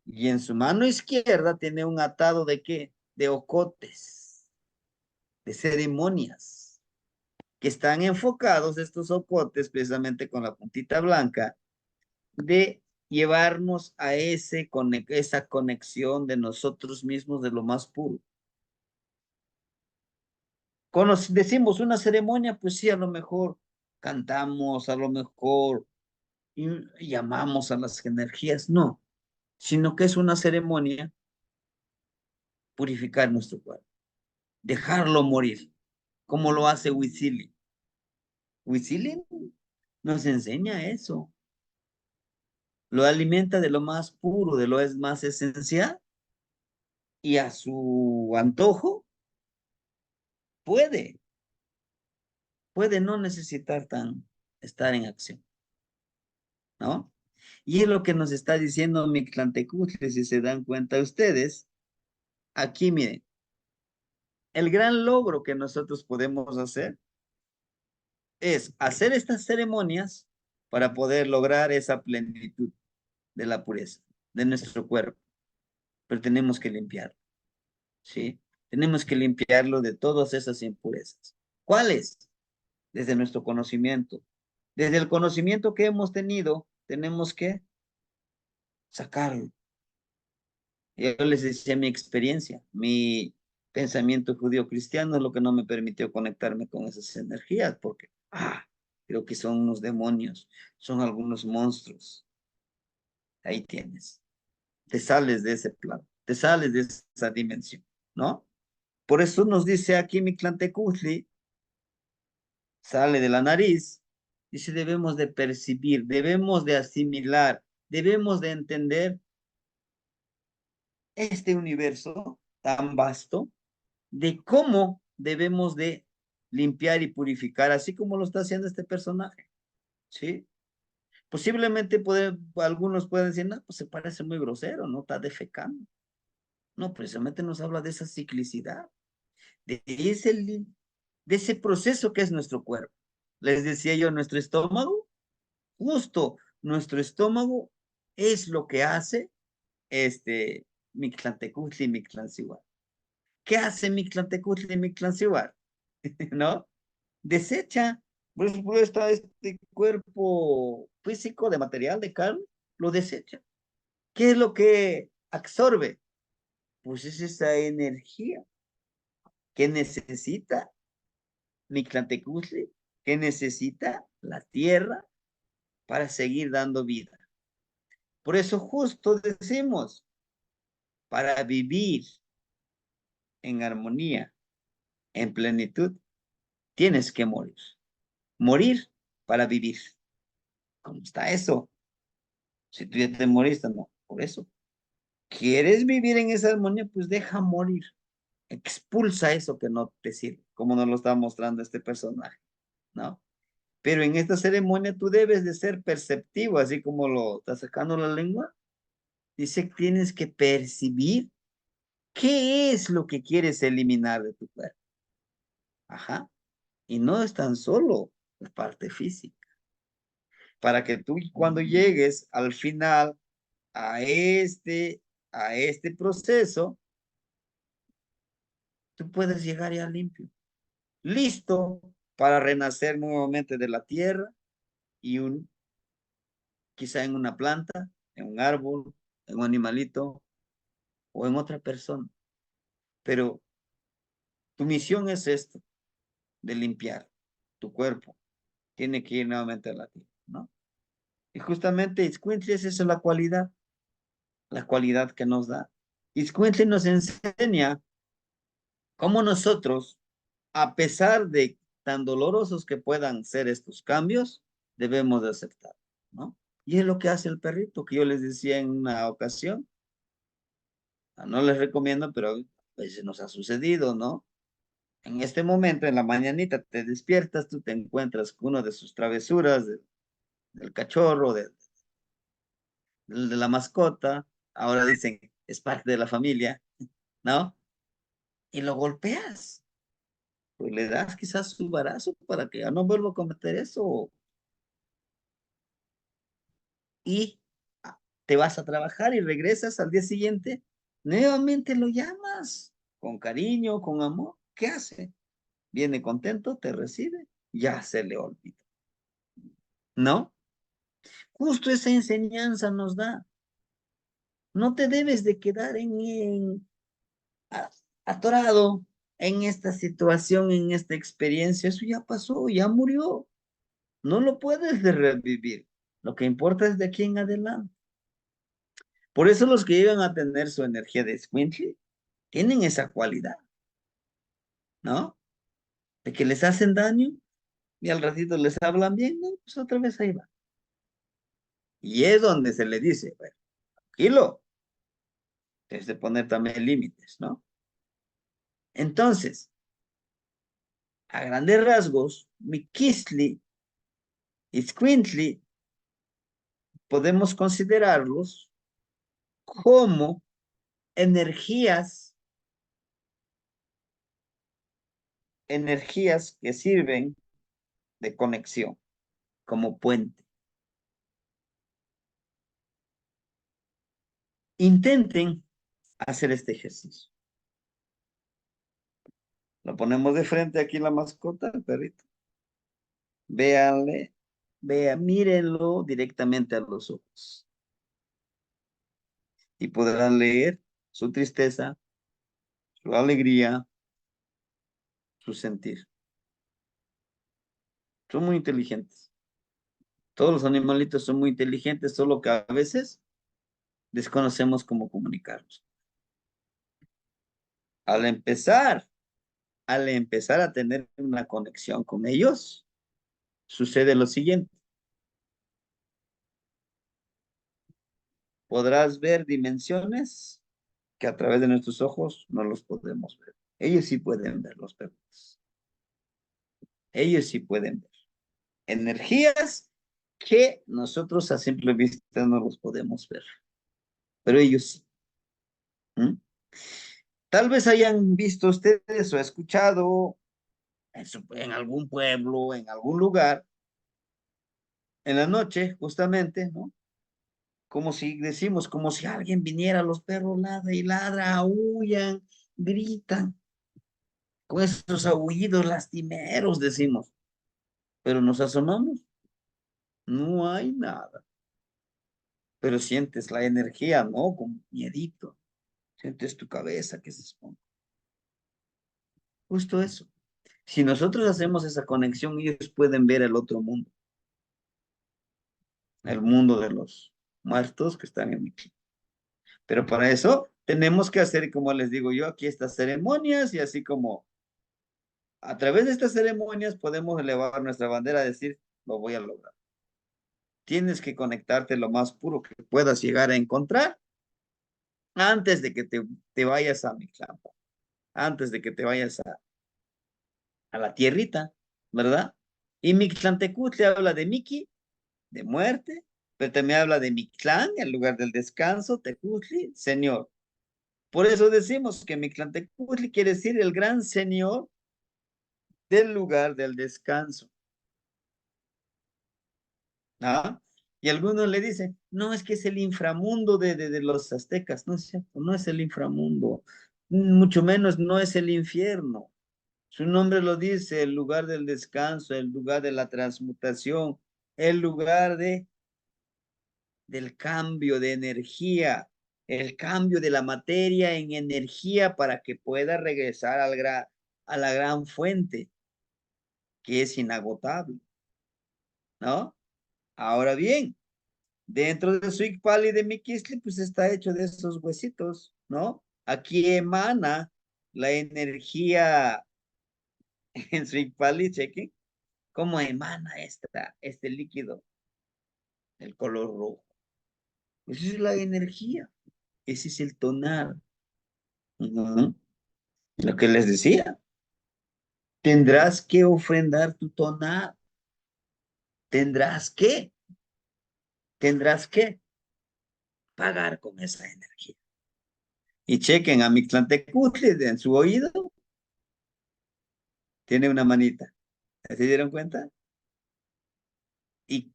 Y en su mano izquierda tiene un atado de qué? De ocotes, de ceremonias, que están enfocados estos ocotes precisamente con la puntita blanca de llevarnos a esa conexión de nosotros mismos de lo más puro. Cuando decimos una ceremonia, pues sí, a lo mejor cantamos, a lo mejor llamamos a las energías, no, sino que es una ceremonia purificar nuestro cuerpo, dejarlo morir, como lo hace Huitzili. Huitzili nos enseña eso, lo alimenta de lo más puro, de lo es más esencial, y a su antojo puede, puede no necesitar estar en acción, ¿no? Y es lo que nos está diciendo Mictlantecutli, si se dan cuenta ustedes, aquí miren, el gran logro que nosotros podemos hacer es hacer estas ceremonias para poder lograr esa plenitud de la pureza de nuestro cuerpo, pero tenemos que limpiarlo, ¿sí? Tenemos que limpiarlo de todas esas impurezas. ¿Cuáles? Desde nuestro conocimiento. Desde el conocimiento que hemos tenido, tenemos que sacarlo, Yo les decía mi experiencia, mi pensamiento judío cristiano es lo que no me permitió conectarme con esas energías, porque, creo que son unos demonios, son algunos monstruos. Ahí tienes. Te sales de ese plano, te sales de esa dimensión, ¿no? Por eso nos dice aquí mi Tlantecutli, sale de la nariz, dice debemos de percibir, debemos de asimilar, debemos de entender este universo tan vasto, de cómo debemos de limpiar y purificar, así como lo está haciendo este personaje, ¿sí? Posiblemente algunos pueden decir, no, pues se parece muy grosero, ¿no? Está defecando. No, precisamente nos habla de esa ciclicidad, de ese, de ese proceso que es nuestro cuerpo. Les decía yo, nuestro estómago, justo nuestro estómago es lo que hace Mictlantecutli y Mictlancihuatl. ¿Qué hace Mictlantecutli y Mictlancihuatl? ¿No? Desecha, por eso está este cuerpo físico de material, de carne, lo desecha. ¿Qué es lo que absorbe? Pues es esa energía que necesita Mictlantecutli, que necesita la tierra para seguir dando vida. Por eso justo decimos, para vivir en armonía, en plenitud, tienes que morir. Morir para vivir. ¿Cómo está eso? Si tú ya te moriste, no, por eso. ¿Quieres vivir en esa armonía? Pues deja morir. Expulsa eso que no te sirve, como nos lo está mostrando este personaje, ¿no? Pero en esta ceremonia tú debes de ser perceptivo, así como lo está sacando la lengua. Dice que tienes que percibir qué es lo que quieres eliminar de tu cuerpo. Ajá. Y no es tan solo la parte física. Para que tú cuando llegues al final a este, a este proceso, tú puedes llegar ya limpio, listo para renacer nuevamente de la tierra y quizá en una planta, en un árbol, en un animalito o en otra persona. Pero tu misión es esto, de limpiar tu cuerpo. Tiene que ir nuevamente a la tierra, ¿no? Y justamente Itzcuintli es esa la cualidad que nos da. Itzcuintli nos enseña cómo nosotros, a pesar de tan dolorosos que puedan ser estos cambios, debemos de aceptar, ¿no? Y es lo que hace el perrito, que yo les decía en una ocasión. No les recomiendo, pero a veces nos ha sucedido, ¿no? En este momento, en la mañanita, te despiertas, tú te encuentras con una de sus travesuras, del cachorro, de la mascota, ahora dicen, es parte de la familia, ¿no? Y lo golpeas, pues le das quizás su barazo para que ya no vuelva a cometer eso, y te vas a trabajar y regresas al día siguiente, nuevamente lo llamas con cariño, con amor. ¿Qué hace? Viene contento, te recibe, ya se le olvida. ¿No? Justo esa enseñanza nos da. No te debes de quedar atorado en esta situación, en esta experiencia. Eso ya pasó, ya murió. No lo puedes de revivir. Lo que importa es de aquí en adelante. Por eso los que llegan a tener su energía de Squintly tienen esa cualidad, ¿no? De que les hacen daño y al ratito les hablan bien, no, pues otra vez ahí va. Y es donde se le dice, bueno, tranquilo, es de poner también límites, ¿no? Entonces, a grandes rasgos, Mikisli y Squintly podemos considerarlos como energías, energías que sirven de conexión, como puente. Intenten hacer este ejercicio. Lo ponemos de frente aquí la mascota, el perrito. Véanle, mírenlo directamente a los ojos. Y podrán leer su tristeza, su alegría, su sentir. Son muy inteligentes. Todos los animalitos son muy inteligentes, solo que a veces desconocemos cómo comunicarnos. Al empezar, al empezar a tener una conexión con ellos, sucede lo siguiente. Podrás ver dimensiones que a través de nuestros ojos no los podemos ver. Ellos sí pueden ver los perros. Ellos sí pueden ver. Energías que nosotros a simple vista no los podemos ver, pero ellos sí. ¿Mm? Tal vez hayan visto ustedes o escuchado en algún pueblo, en algún lugar, en la noche, justamente, ¿no? Como si decimos, como si alguien viniera, los perros ladran y ladran, aullan, gritan, con esos aullidos lastimeros, decimos, pero nos asomamos, no hay nada, pero sientes la energía, ¿no? Con miedito, sientes tu cabeza que se expone. Justo eso. Si nosotros hacemos esa conexión, ellos pueden ver el otro mundo, el mundo de los muertos que están en mi clima. Pero para eso tenemos que hacer, como les digo yo, aquí estas ceremonias y así como a través de estas ceremonias podemos elevar nuestra bandera, decir, lo voy a lograr. Tienes que conectarte lo más puro que puedas llegar a encontrar antes de que te vayas a mi campo, antes de que te vayas a la tierrita, ¿verdad? Y Mictlantecutli habla de Miki, de muerte, pero también habla de Mictlán, el lugar del descanso, Tecutli, Señor. Por eso decimos que Mictlantecutli quiere decir el gran Señor del lugar del descanso. ¿Ah? Y algunos le dicen, no, es que es el inframundo de los aztecas. No es cierto, no es el inframundo. Mucho menos no es el infierno. Su nombre lo dice, el lugar del descanso, el lugar de la transmutación, el lugar del cambio de energía, el cambio de la materia en energía para que pueda regresar a la gran fuente, que es inagotable, ¿no? Ahora bien, dentro de su Icpali de Miquistli, pues está hecho de esos huesitos, ¿no? Aquí emana la energía en su Icpali, chequen, cómo emana este líquido, el color rojo. Esa es la energía, ese es el tonar. Ujú. Lo que les decía, tendrás que ofrendar tu tonar, tendrás que pagar con esa energía. Y chequen a Mictlantecutli en su oído, tiene una manita. ¿Se dieron cuenta? Y,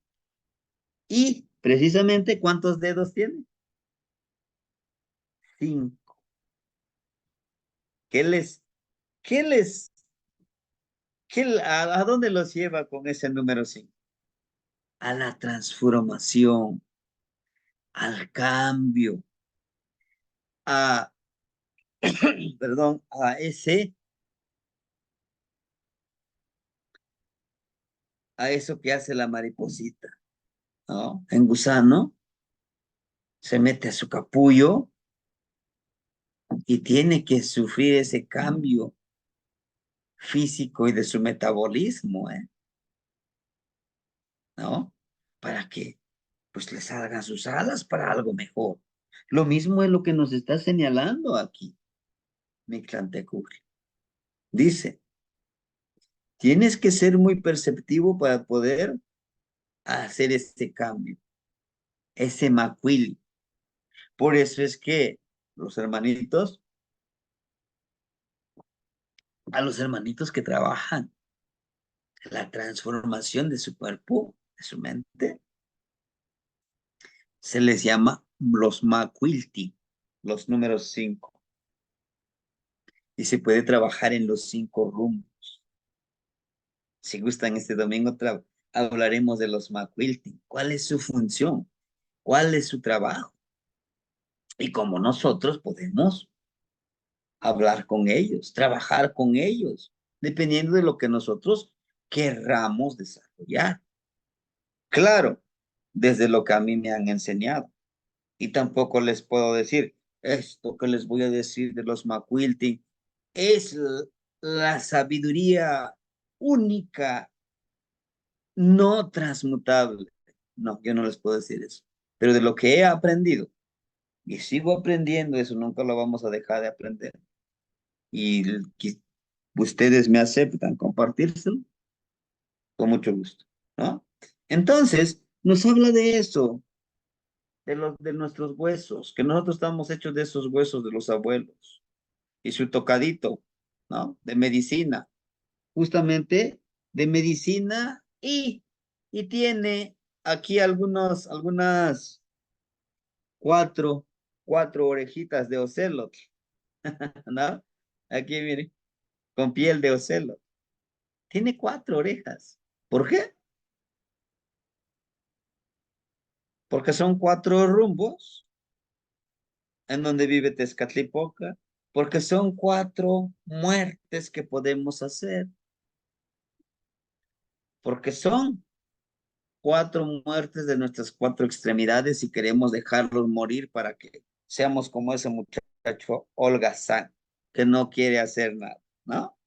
y precisamente, ¿cuántos dedos tiene? 5. ¿Qué les, qué les, a dónde los lleva con ese número 5? A la transformación, al cambio, a, perdón, a eso que hace la mariposita, ¿no? En gusano, se mete a su capullo y tiene que sufrir ese cambio físico y de su metabolismo, ¿no? Para que pues le salgan sus alas para algo mejor. Lo mismo es lo que nos está señalando aquí Mictlantecutli. Dice, tienes que ser muy perceptivo para poder hacer este cambio, ese macuili. Por eso es que los hermanitos, a los hermanitos que trabajan la transformación de su cuerpo, de su mente, se les llama los macuilti, los números 5. Y se puede trabajar en los 5 rumbos. Si gustan, este domingo hablaremos de los macuilti. ¿Cuál es su función? ¿Cuál es su trabajo? y como nosotros podemos hablar con ellos, trabajar con ellos, dependiendo de lo que nosotros querramos desarrollar. Claro, desde lo que a mí me han enseñado. Y tampoco les puedo decir, esto que les voy a decir de los Macuilti es la sabiduría única, no transmutable. No, yo no les puedo decir eso. Pero de lo que he aprendido y sigo aprendiendo, eso nunca lo vamos a dejar de aprender. Y que ustedes me aceptan compartírselo con mucho gusto, ¿no? Entonces, nos habla de eso, de nuestros huesos, que nosotros estamos hechos de esos huesos de los abuelos y su tocadito, ¿no? De medicina, justamente de medicina y tiene aquí algunas cuatro, cuatro orejitas de ocelot, ¿no? Aquí, miren, con piel de ocelot. Tiene cuatro orejas. ¿Por qué? Porque son cuatro rumbos en donde vive Tezcatlipoca, porque son cuatro muertes que podemos hacer, porque son cuatro muertes de nuestras cuatro extremidades y queremos dejarlos morir para que seamos como ese muchacho holgazán que no quiere hacer nada, ¿no?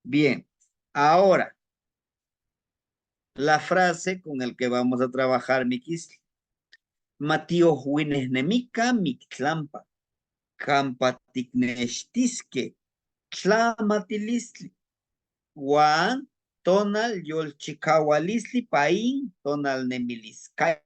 Bien, ahora la frase con el que vamos a trabajar, Mikis. Matio huines nemica mictlampa, campaticneshtisque, tlamatilisli, Juan, tonal yolchicaualisli, paín, tonal nemiliscay.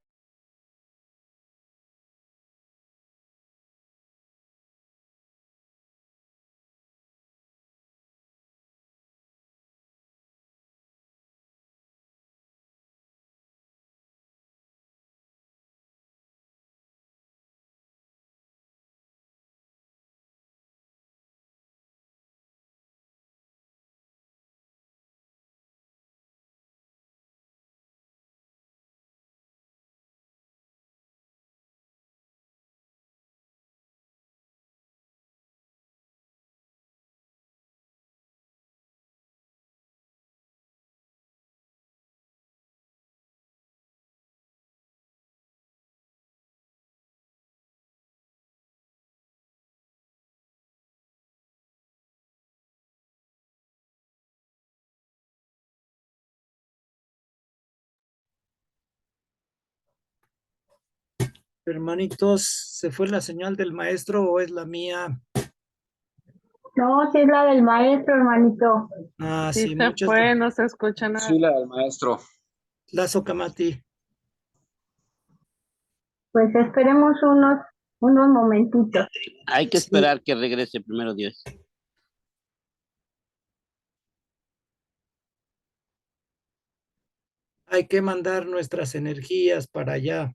Hermanitos, ¿se fue la señal del maestro o es la mía? No, sí es la del maestro, hermanito. Ah, Sí sí, se muchas fue, no se escucha nada. Sí, la del maestro. gracias, Kamati. Pues esperemos unos momentitos. Hay que Sí. esperar que regrese primero Dios. Hay que mandar nuestras energías para allá.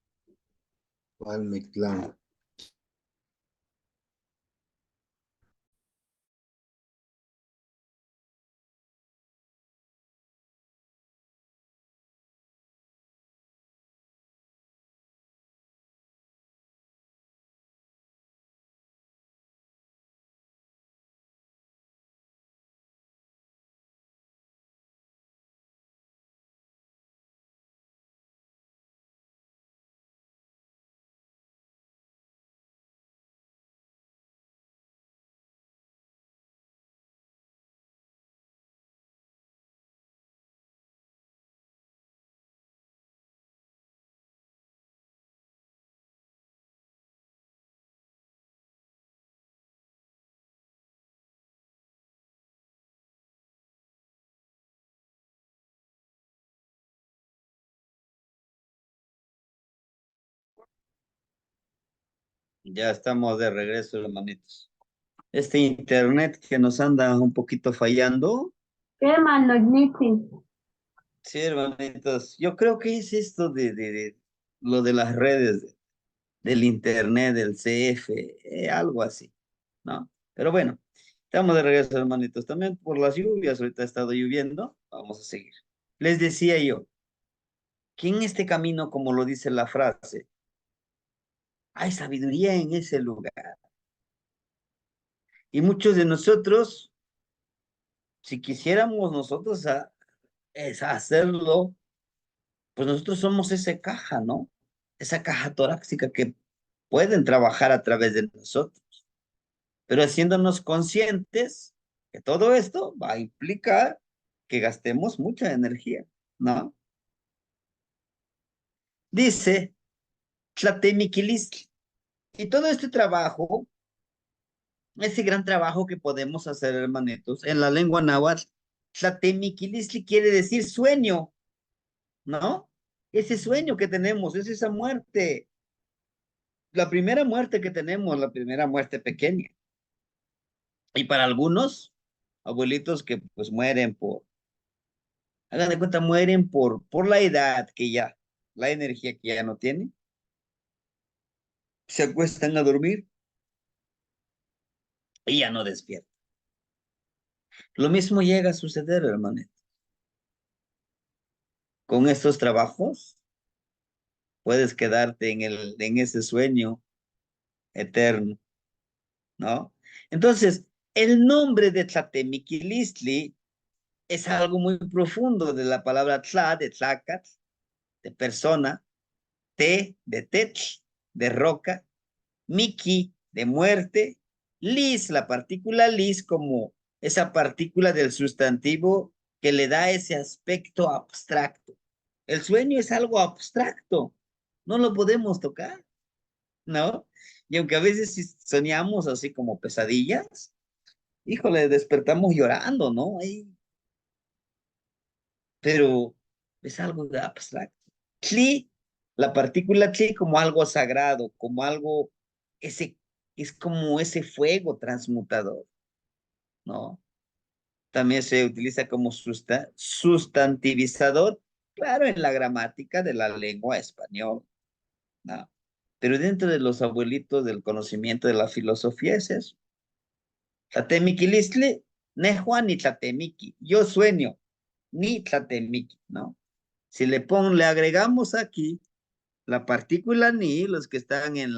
¿Cuál Mictlán? Ya estamos de regreso, hermanitos. Este internet que nos anda un poquito fallando. ¿Qué, hermano Ignici? Sí, hermanitos. Yo creo que es esto de lo de las redes, del internet, del CF, algo así, ¿no? Pero bueno, estamos de regreso, hermanitos. También por las lluvias, ahorita ha estado lloviendo. Vamos a seguir. Les decía yo que en este camino, como lo dice la frase, Hay sabiduría en ese lugar. Y muchos de nosotros, si quisiéramos nosotros hacerlo, pues nosotros somos esa caja, ¿no? Esa caja torácica que pueden trabajar a través de nosotros. Pero haciéndonos conscientes que todo esto va a implicar que gastemos mucha energía, ¿no? Dice Tlatemiquilistli. Y todo este trabajo, ese gran trabajo que podemos hacer, hermanitos, en la lengua náhuatl, Tlatemiquilistli quiere decir sueño, ¿no? Ese sueño que tenemos, es esa muerte. La primera muerte que tenemos, la primera muerte pequeña. Y para algunos, abuelitos que pues mueren hagan de cuenta, mueren por la edad que ya, la energía que ya no tienen, se acuestan a dormir y ya no despiertan. Lo mismo llega a suceder, hermano. Con estos trabajos puedes quedarte en ese sueño eterno, ¿no? Entonces, el nombre de Tlatemiquilistli es algo muy profundo de la palabra tla, de tlacatl, de persona, te, de tetl, de roca, miki, de muerte, lis, la partícula lis como esa partícula del sustantivo que le da ese aspecto abstracto. El sueño es algo abstracto, no lo podemos tocar, ¿no? Y aunque a veces si soñamos así como pesadillas, híjole, despertamos llorando, ¿no? Pero es algo de abstracto. Tli, la partícula tli como algo sagrado, como algo, ese, es como ese fuego transmutador, ¿no? También se utiliza como sustantivizador, claro, en la gramática de la lengua española, ¿no? Pero dentro de los abuelitos del conocimiento de la filosofía es eso. Tlatemiquilistli, nehua ni tlatemiki, yo sueño, ni tlatemiki, ¿no? Si le agregamos aquí la partícula ni, los que están en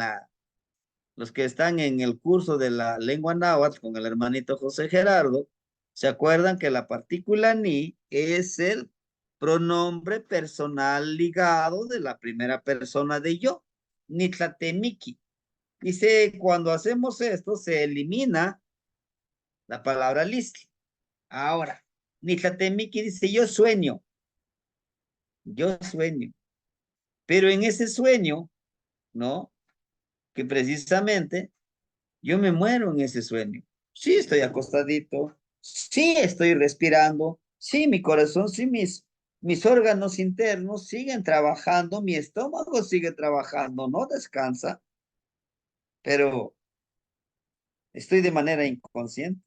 el curso de la lengua náhuatl con el hermanito José Gerardo, se acuerdan que la partícula ni es el pronombre personal ligado de la primera persona de yo, ni tlatemiki. Dice, cuando hacemos esto, se elimina la palabra listli. Ahora, ni tlatemiki dice, yo sueño, pero en ese sueño, ¿no? Que precisamente yo me muero en ese sueño. Sí estoy acostadito, sí estoy respirando, sí mi corazón, sí mis órganos internos siguen trabajando, mi estómago sigue trabajando, no descansa, pero estoy de manera inconsciente.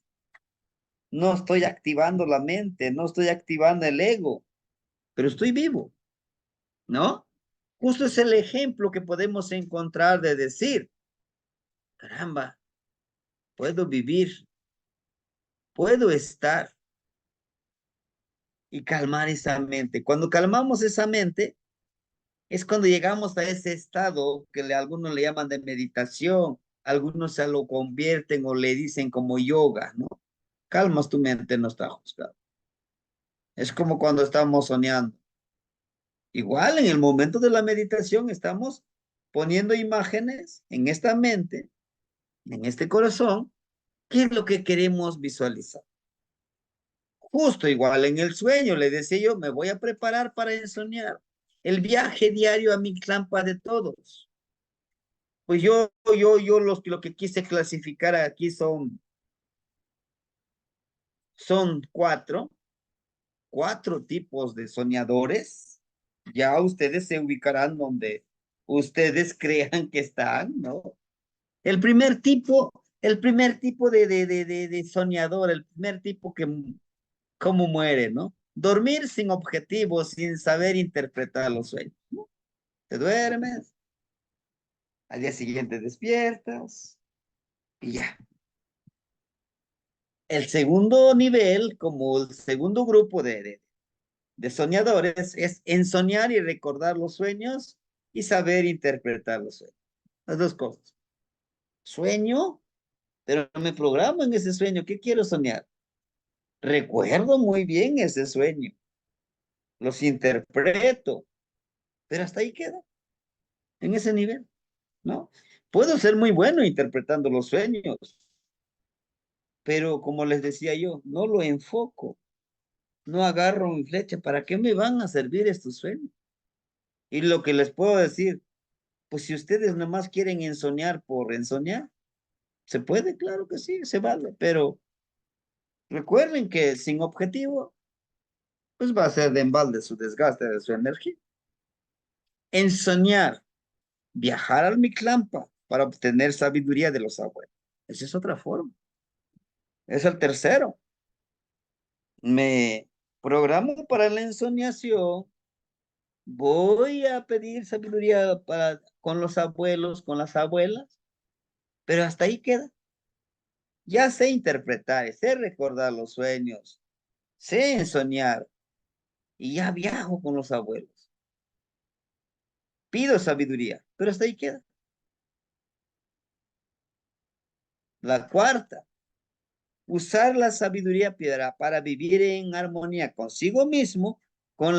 No estoy activando la mente, no estoy activando el ego, pero estoy vivo, ¿no? Justo es el ejemplo que podemos encontrar de decir, caramba, puedo vivir, puedo estar y calmar esa mente. Cuando calmamos esa mente, es cuando llegamos a ese estado que algunos le llaman de meditación, algunos se lo convierten o le dicen como yoga, ¿no? Calmas tu mente, no está juzgado. Es como cuando estamos soñando. Igual en el momento de la meditación estamos poniendo imágenes en esta mente, en este corazón, ¿qué es lo que queremos visualizar? Justo igual en el sueño, le decía yo, me voy a preparar para ensoñar. El viaje diario a mi clampa de todos. Pues lo que quise clasificar aquí son cuatro tipos de soñadores. Ya ustedes se ubicarán donde ustedes crean que están, ¿no? El primer tipo de soñador, el primer tipo que cómo muere, ¿no? Dormir sin objetivos, sin saber interpretar los sueños, ¿no? Te duermes, al día siguiente despiertas y ya. El segundo nivel, como el segundo grupo de soñadores, es ensoñar y recordar los sueños y saber interpretar los sueños. Las dos cosas. Sueño, pero me programo en ese sueño. ¿Qué quiero soñar? Recuerdo muy bien ese sueño. Los interpreto, pero hasta ahí queda, en ese nivel, ¿no? Puedo ser muy bueno interpretando los sueños, pero como les decía yo, no lo enfoco, no agarro mi flecha. ¿Para qué me van a servir estos sueños? Y lo que les puedo decir, pues si ustedes nomás quieren ensoñar por ensoñar, se puede, claro que sí, se vale, pero recuerden que sin objetivo, pues va a ser de embalde su desgaste de su energía. Ensoñar, viajar al Mictlampa para obtener sabiduría de los abuelos. Esa es otra forma. Es el tercero. Me programo para la ensoñación. Voy a pedir sabiduría con los abuelos, con las abuelas, pero hasta ahí queda. Ya sé interpretar, sé recordar los sueños, sé ensoñar y ya viajo con los abuelos. Pido sabiduría, pero hasta ahí queda. La cuarta, usar la sabiduría piedra para vivir en armonía consigo mismo con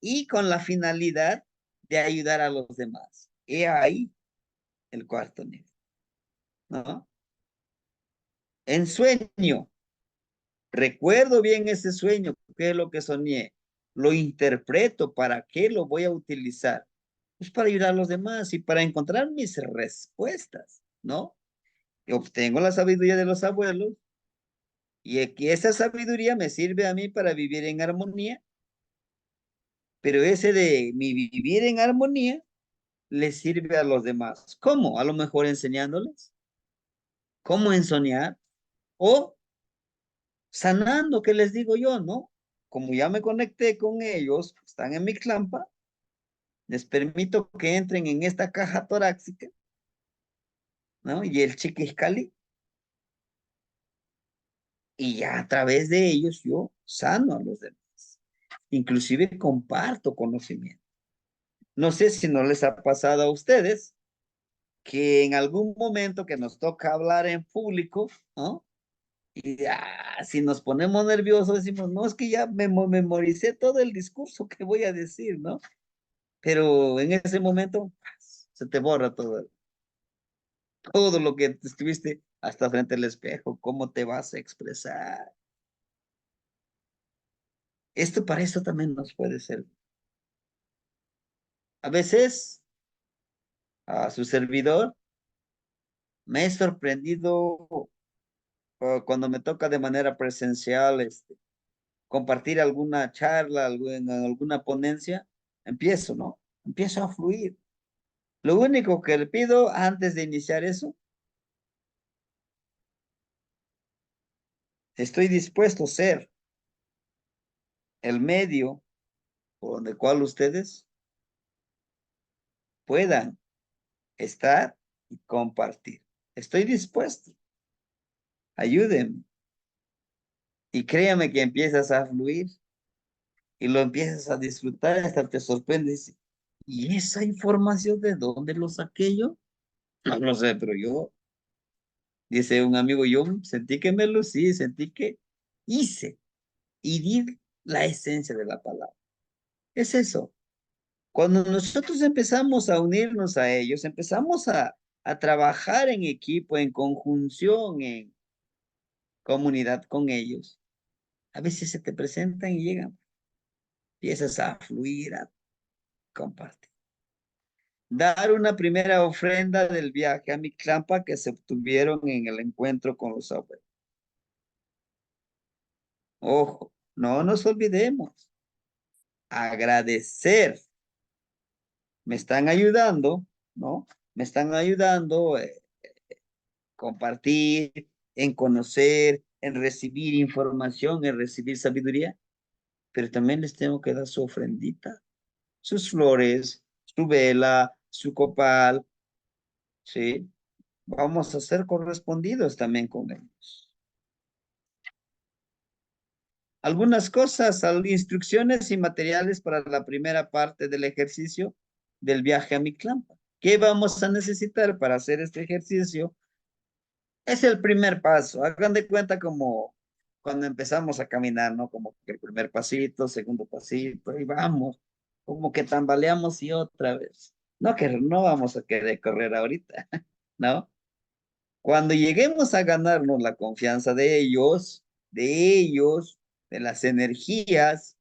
y con la finalidad de ayudar a los demás. He ahí el cuarto nivel, ¿no? En sueño, recuerdo bien ese sueño, qué es lo que soñé, lo interpreto, ¿para qué lo voy a utilizar? Pues para ayudar a los demás y para encontrar mis respuestas, ¿no? Y obtengo la sabiduría de los abuelos y que esa sabiduría me sirve a mí para vivir en armonía, pero ese de mi vivir en armonía le sirve a los demás. ¿Cómo? A lo mejor enseñándoles cómo ensoñar o sanando, ¿qué les digo yo, no? Como ya me conecté con ellos, están en mi clampa, les permito que entren en esta caja torácica, ¿no? Y el chiquiscali, y ya a través de ellos yo sano a los demás. Inclusive comparto conocimiento. No sé si no les ha pasado a ustedes que en algún momento que nos toca hablar en público, ¿no? Y si nos ponemos nerviosos, decimos, no, es que ya memoricé todo el discurso que voy a decir, ¿no? Pero en ese momento se te borra todo lo que estuviste hasta frente al espejo, cómo te vas a expresar. Esto para esto también nos puede ser. A veces a su servidor me he sorprendido cuando me toca de manera presencial compartir alguna charla, en alguna ponencia, empiezo, ¿no? Empiezo a fluir. Lo único que le pido antes de iniciar eso, estoy dispuesto a ser el medio por el cual ustedes puedan estar y compartir. Estoy dispuesto. Ayúdenme. Y créame que empiezas a fluir y lo empiezas a disfrutar hasta te sorprendes. ¿Y esa información de dónde lo saqué yo? No lo sé, pero yo, dice un amigo, yo sentí que me lucí, sentí que hice y di la esencia de la palabra. Es eso. Cuando nosotros empezamos a unirnos a ellos, empezamos a trabajar en equipo, en conjunción, en comunidad con ellos, a veces se te presentan y llegan, empiezas a fluir, a compartir. Dar una primera ofrenda del viaje a Mictlampa que se obtuvieron en el encuentro con los abuelos. Ojo, no nos olvidemos. Agradecer. Me están ayudando, ¿no? Me están ayudando a compartir, en conocer, en recibir información, en recibir sabiduría, pero también les tengo que dar su ofrendita, sus flores, su vela, su copal, ¿sí? Vamos a ser correspondidos también con ellos. Algunas cosas, instrucciones y materiales para la primera parte del ejercicio del viaje a Mictlampa. ¿Qué vamos a necesitar para hacer este ejercicio? Es el primer paso. Hagan de cuenta como cuando empezamos a caminar, ¿no? Como que el primer pasito, segundo pasito, y vamos. Como que tambaleamos y otra vez. No, que no vamos a querer correr ahorita, ¿no? Cuando lleguemos a ganarnos la confianza de las energías,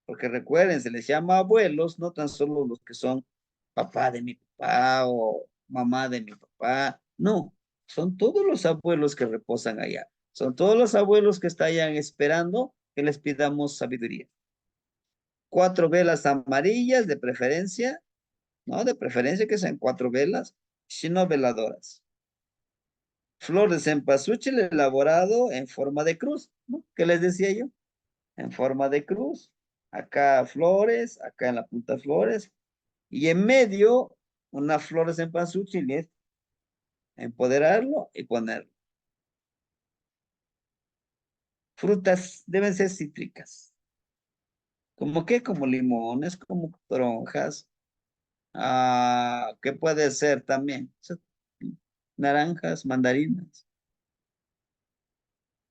porque recuerden, se les llama abuelos, no tan solo los que son papá de mi papá o mamá de mi papá, no, son todos los abuelos que reposan allá, son todos los abuelos que están esperando que les pidamos sabiduría. 4 velas amarillas de preferencia, ¿no? De preferencia que sean 4 velas, sino veladoras. Flor de cempasúchil elaborado en forma de cruz, ¿no? ¿Qué les decía yo? En forma de cruz. Acá flores, acá en la punta flores. Y en medio, una flor de cempasúchil es empoderarlo y ponerlo. Frutas deben ser cítricas. ¿Cómo qué? Como limones, como toronjas. ¿Qué puede ser también? Naranjas, mandarinas.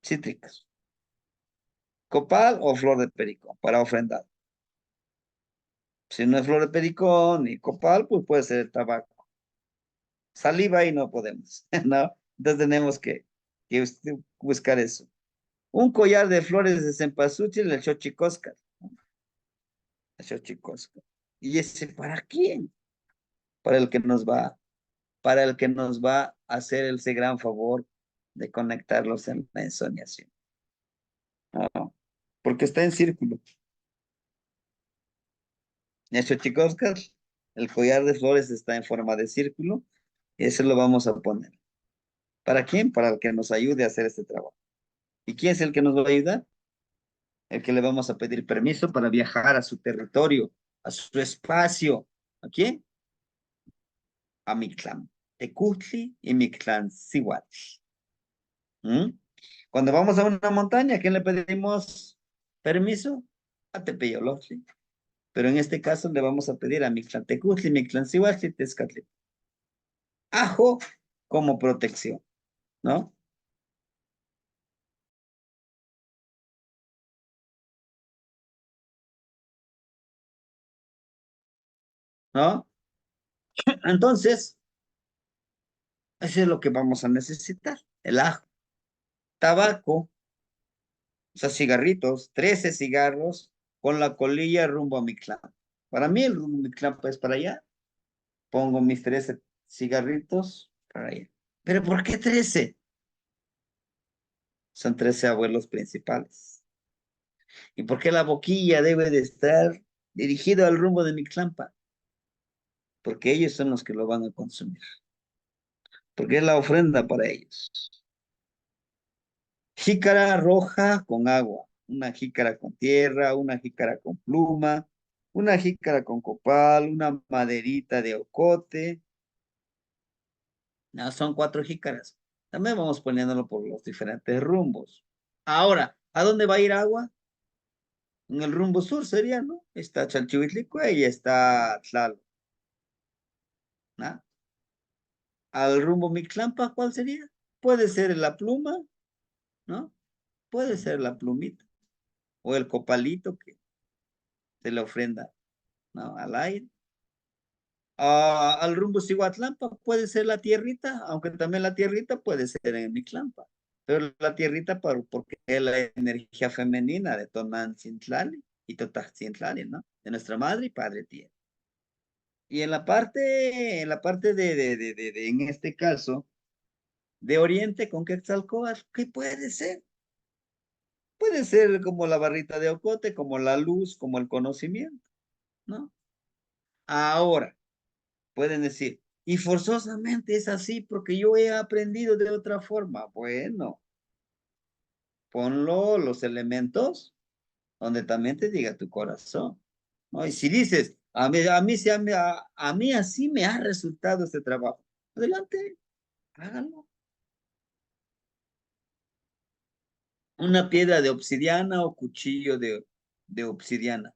Cítricas. Copal o flor de perico para ofrendar. Si no es flor de pericón ni copal, pues puede ser el tabaco. Saliva y no podemos, ¿no? Entonces tenemos que buscar eso. Un collar de flores de cempasúchil, el xochicóscar. El xochicóscar. ¿Y ese para quién? Para el que nos va, para el que nos va a hacer ese gran favor de conectarlos en la ensoñación. ¿No? Porque está en círculo. El xochicóscar, el collar de flores está en forma de círculo, y ese lo vamos a poner. ¿Para quién? Para el que nos ayude a hacer este trabajo. ¿Y quién es el que nos va a ayudar? El que le vamos a pedir permiso para viajar a su territorio, a su espacio. ¿A quién? A Mictlán. Tecutli y Mictlán Cihuatl. ¿Mm? Cuando vamos a una montaña, ¿a quién le pedimos permiso? A Tepeyolotli. Pero en este caso le vamos a pedir a Mictlán Tecutli, Mictlán Cihuatl y Tezcatli. Ajo como protección, ¿no? ¿No? Entonces, eso es lo que vamos a necesitar. El ajo, tabaco, o sea, cigarritos, 13 cigarros con la colilla rumbo a Mictlán. Para mí el rumbo a Mictlán es para allá. Pongo mis 13 cigarritos para allá. ¿Pero por qué 13? Son 13 abuelos principales. ¿Y por qué la boquilla debe de estar dirigida al rumbo de Mictlampa? Porque ellos son los que lo van a consumir. Porque es la ofrenda para ellos. Jícara roja con agua, una jícara con tierra, una jícara con pluma, una jícara con copal, una maderita de ocote. No, son 4 jícaras. También vamos poniéndolo por los diferentes rumbos. Ahora, ¿a dónde va a ir agua? En el rumbo sur sería, ¿no? Está Chalchihuitlicue y está Tlalo. ¿No? Al rumbo Mictlampa, ¿cuál sería? Puede ser la pluma, ¿no? Puede ser la plumita o el copalito que se le ofrenda, ¿no? Al aire. Al rumbo Cihuatlampa puede ser la tierrita, aunque también la tierrita puede ser en Mictlampa. Pero la tierrita porque es la energía femenina de Tonancintlali y Totacintlali, ¿no? De nuestra madre y padre tierra. Y en la parte en este caso, de Oriente con Quetzalcóatl, ¿qué puede ser? Puede ser como la barrita de Ocote, como la luz, como el conocimiento, ¿no? Ahora, pueden decir, y forzosamente es así porque yo he aprendido de otra forma. Bueno, ponlo los elementos donde también te diga tu corazón, ¿no? Y si dices, a mí así me ha resultado este trabajo, adelante, háganlo. Una piedra de obsidiana o cuchillo de obsidiana,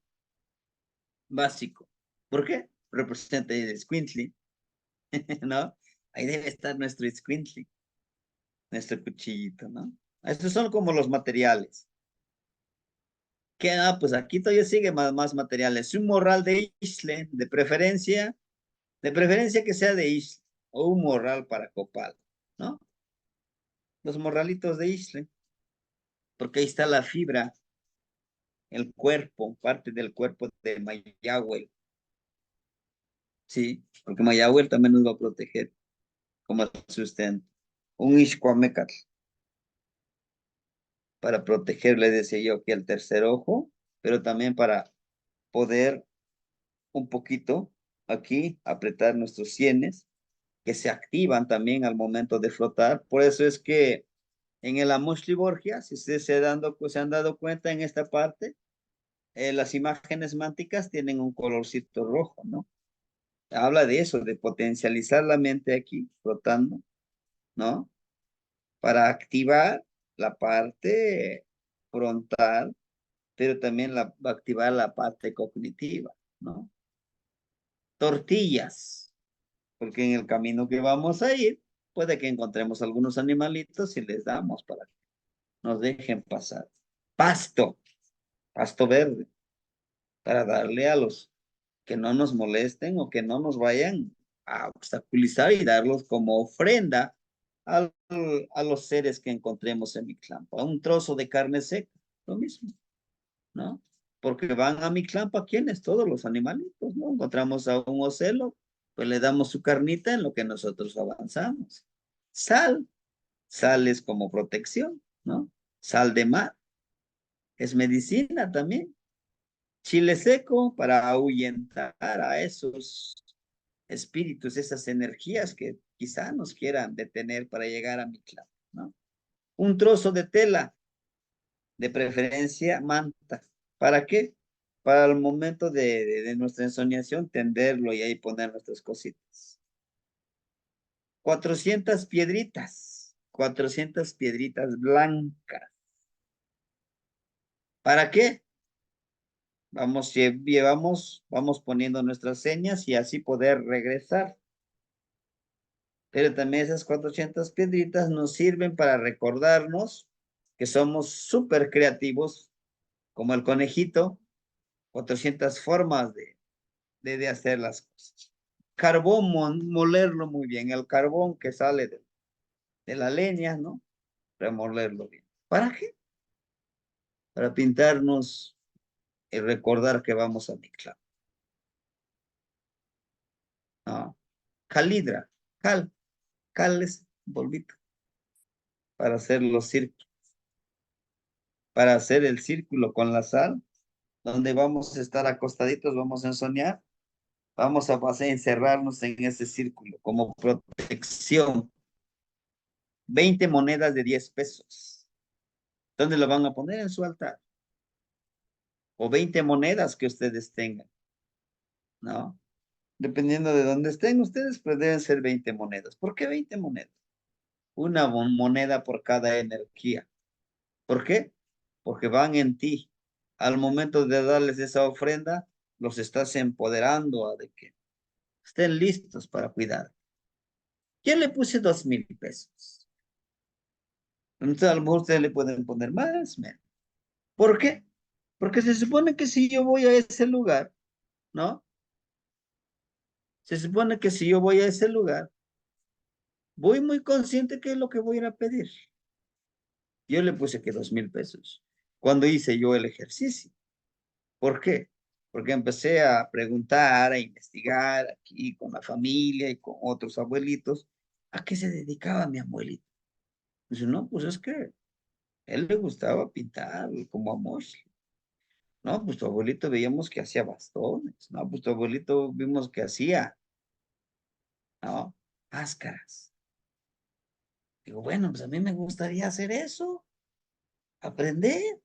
básico. ¿Por qué? Representa el escuintli. ¿no? Ahí debe estar nuestro escuintle, nuestro cuchillito, ¿no? Estos son como los materiales. ¿Qué? Pues aquí todavía sigue más materiales. Un morral de isle, de preferencia que sea de isle, o un morral para copal, ¿no? Los morralitos de isle, porque ahí está la fibra, el cuerpo, parte del cuerpo de Mayahuel, ¿sí? Porque Mayahuel también nos va a proteger como sustento. Un Ixcuamecatl, para protegerle, decía yo, que el tercer ojo, pero también para poder un poquito aquí apretar nuestros sienes, que se activan también al momento de flotar. Por eso es que en el Amushli Borgia, si ustedes se han dado cuenta en esta parte, las imágenes mánticas tienen un colorcito rojo, ¿no? Habla de eso, de potencializar la mente aquí, flotando, ¿no? Para activar la parte frontal, pero también va a activar la parte cognitiva, ¿no? Tortillas, porque en el camino que vamos a ir, puede que encontremos algunos animalitos y les damos para que nos dejen pasar. Pasto, pasto verde, para darle a los que no nos molesten o que no nos vayan a obstaculizar y darlos como ofrenda a, a los seres que encontremos en Mictlampa. Un trozo de carne seca, lo mismo, ¿no? Porque van a Mictlampa, ¿quiénes? Todos los animalitos, ¿no? Encontramos a un ocelo, pues le damos su carnita en lo que nosotros avanzamos. Sal, sal es como protección, ¿no? Sal de mar, es medicina también. Chile seco para ahuyentar a esos espíritus, esas energías que quizá nos quieran detener para llegar a Mictlán, ¿no? Un trozo de tela, de preferencia manta. ¿Para qué? Para el momento de nuestra ensoñación, tenderlo y ahí poner nuestras cositas. 400 piedritas blancas. ¿Para qué? Vamos poniendo nuestras señas y así poder regresar. Pero también esas 400 piedritas nos sirven para recordarnos que somos súper creativos, como el conejito, 400 formas de hacer las cosas. Carbón, molerlo muy bien, el carbón que sale de la leña, ¿no? Remolerlo bien. ¿Para qué? Para pintarnos y recordar que vamos a Mictlán. ¿No? Calidra, cal es polvito para hacer los círculos, para hacer el círculo con la sal, donde vamos a estar acostaditos, vamos a soñar, vamos a pasar a encerrarnos en ese círculo como protección. 20 monedas de 10 pesos. ¿Dónde lo van a poner? En su altar. O 20 monedas que ustedes tengan, ¿no? Dependiendo de dónde estén ustedes, pues deben ser 20 monedas. ¿Por qué 20 monedas? Una moneda por cada energía. ¿Por qué? Porque van en ti. Al momento de darles esa ofrenda, los estás empoderando a de que estén listos para cuidar. Yo le puse 2,000 pesos. Entonces a lo mejor ustedes le pueden poner más, menos. ¿Por qué? Porque se supone que si yo voy a ese lugar, ¿no? Se supone que si yo voy a ese lugar, voy muy consciente que es lo que voy a ir a pedir. Yo le puse que 2,000 pesos. Cuando hice yo el ejercicio. ¿Por qué? Porque empecé a preguntar, a investigar aquí con la familia y con otros abuelitos, ¿a qué se dedicaba mi abuelito? Dice, no, pues es que a él le gustaba pintar como a Mosley. No, pues tu abuelito veíamos que hacía bastones. No, pues tu abuelito vimos que hacía, ¿no? Máscaras. Digo, bueno, pues a mí me gustaría hacer eso, aprender,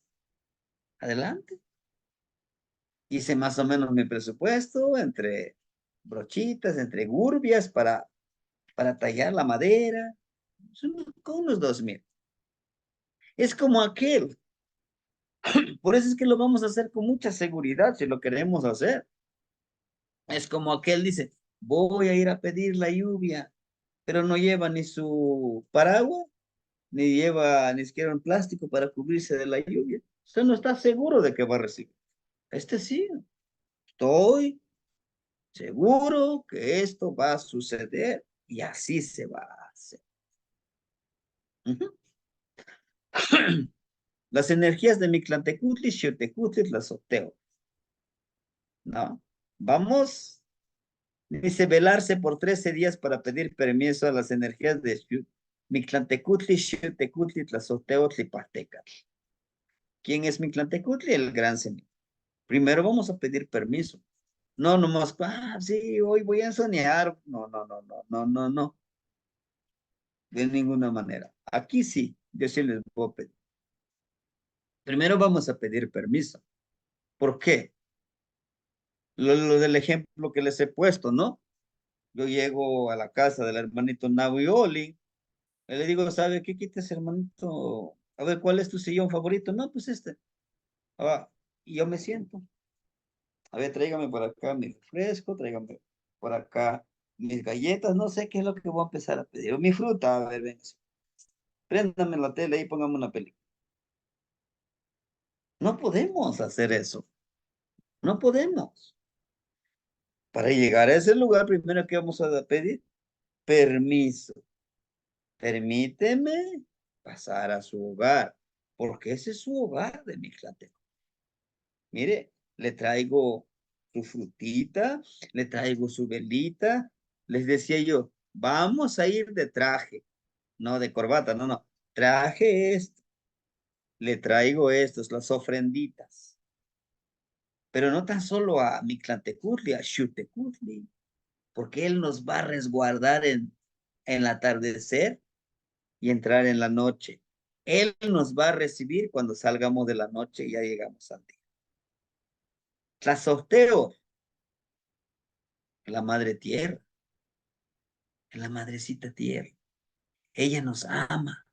adelante. Hice más o menos mi presupuesto entre brochitas, entre gurbias para tallar la madera, con unos 2,000. Es como aquel. Por eso es que lo vamos a hacer con mucha seguridad si lo queremos hacer. Es como aquel dice, voy a ir a pedir la lluvia, pero no lleva ni su paraguas, ni lleva ni siquiera un plástico para cubrirse de la lluvia. Usted no está seguro de que va a recibir. Este sí, estoy seguro que esto va a suceder y así se va a hacer. Ujú. Las energías de Mictlantecutli, Xiotecutli, las sorteo. ¿No? Vamos, dice velarse por 13 días para pedir permiso a las energías de Mictlantecutli, Xiotecutli, Tlazoteotli, Pastecatl. ¿Quién es Mictlantecutli? El gran señor. Primero vamos a pedir permiso. No, nomás, sí, hoy voy a soñar. No, no, no, no, no, no, no. De ninguna manera. Aquí sí, yo sí les puedo pedir. Primero vamos a pedir permiso. ¿Por qué? Lo del ejemplo que les he puesto, ¿no? Yo llego a la casa del hermanito Nahuioli y le digo, ¿sabe qué quites, hermanito? A ver, ¿cuál es tu sillón favorito? No, pues este. Ah, y yo me siento. A ver, tráigame por acá mi refresco, tráigame por acá mis galletas, no sé qué es lo que voy a empezar a pedir. O mi fruta, a ver, ven. Préndame la tele y pongamos una película. No podemos hacer eso. No podemos. Para llegar a ese lugar, primero que vamos a pedir permiso. Permíteme pasar a su hogar, porque ese es su hogar de Mixlateco. Mire, le traigo su frutita, le traigo su velita. Les decía yo, vamos a ir de traje, no de corbata, no, no. Traje esto, le traigo estos, las ofrenditas. Pero no tan solo a Mictlantecutli, a Xutecutli, porque él nos va a resguardar en el atardecer y entrar en la noche. Él nos va a recibir cuando salgamos de la noche y ya llegamos al día. Tlazosteo, la madre tierra, la madrecita tierra. Ella nos ama.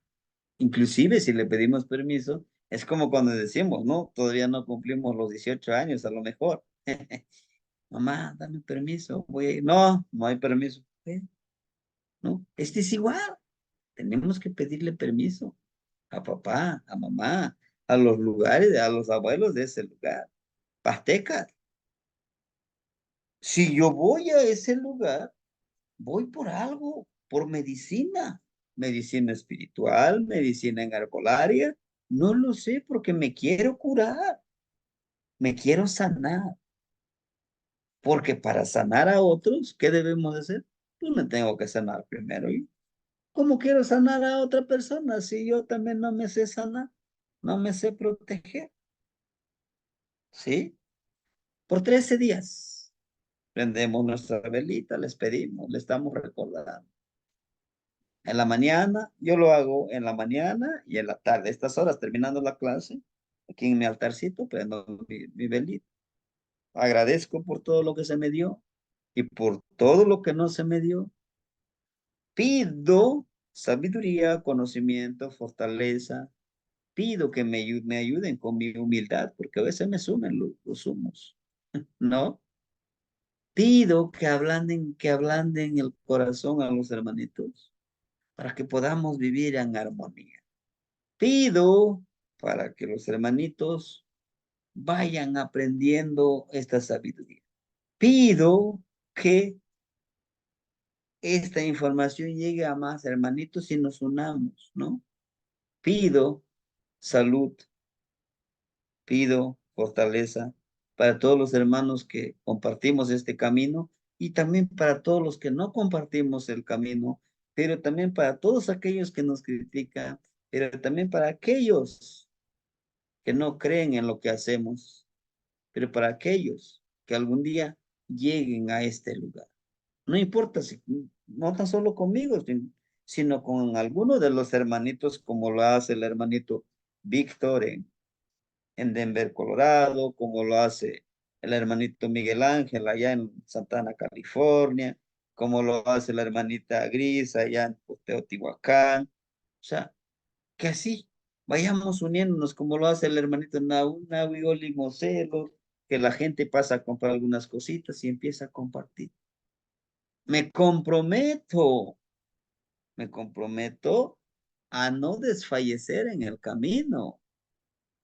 Inclusive si le pedimos permiso, es como cuando decimos, ¿no? Todavía no cumplimos los 18 años, a lo mejor. Mamá, dame permiso, voy a ir. No, no hay permiso. ¿No? Este es igual. Tenemos que pedirle permiso a papá, a mamá, a los lugares, a los abuelos de ese lugar. Pastecas. Si yo voy a ese lugar, voy por algo, por medicina, medicina espiritual, medicina en herbolaria, no lo sé porque me quiero curar, me quiero sanar, porque para sanar a otros, ¿qué debemos hacer? Pues me tengo que sanar primero yo. ¿Cómo quiero sanar a otra persona si yo también no me sé sanar, no me sé proteger? ¿Sí? Por 13 días. Prendemos nuestra velita, les pedimos, le estamos recordando. En la mañana, yo lo hago en la mañana y en la tarde. Estas horas, terminando la clase, aquí en mi altarcito, prendo mi velita. Agradezco por todo lo que se me dio y por todo lo que no se me dio. Pido sabiduría, conocimiento, fortaleza. Pido que me ayuden con mi humildad, porque a veces me sumen los humos, ¿no? Pido que ablanden el corazón a los hermanitos para que podamos vivir en armonía. Pido para que los hermanitos vayan aprendiendo esta sabiduría. Pido que esta información llegue a más hermanitos y nos unamos, ¿no? Pido salud, pido fortaleza para todos los hermanos que compartimos este camino y también para todos los que no compartimos el camino, pero también para todos aquellos que nos critican, pero también para aquellos que no creen en lo que hacemos, pero para aquellos que algún día lleguen a este lugar. No importa si, no tan solo conmigo, sino con alguno de los hermanitos, como lo hace el hermanito Víctor en Denver, Colorado, como lo hace el hermanito Miguel Ángel allá en Santana, California, como lo hace la hermanita Gris allá en Teotihuacán. O sea, que así vayamos uniéndonos como lo hace el hermanito Nahui, Oli, Moselo, que la gente pasa a comprar algunas cositas y empieza a compartir. Me comprometo a no desfallecer en el camino,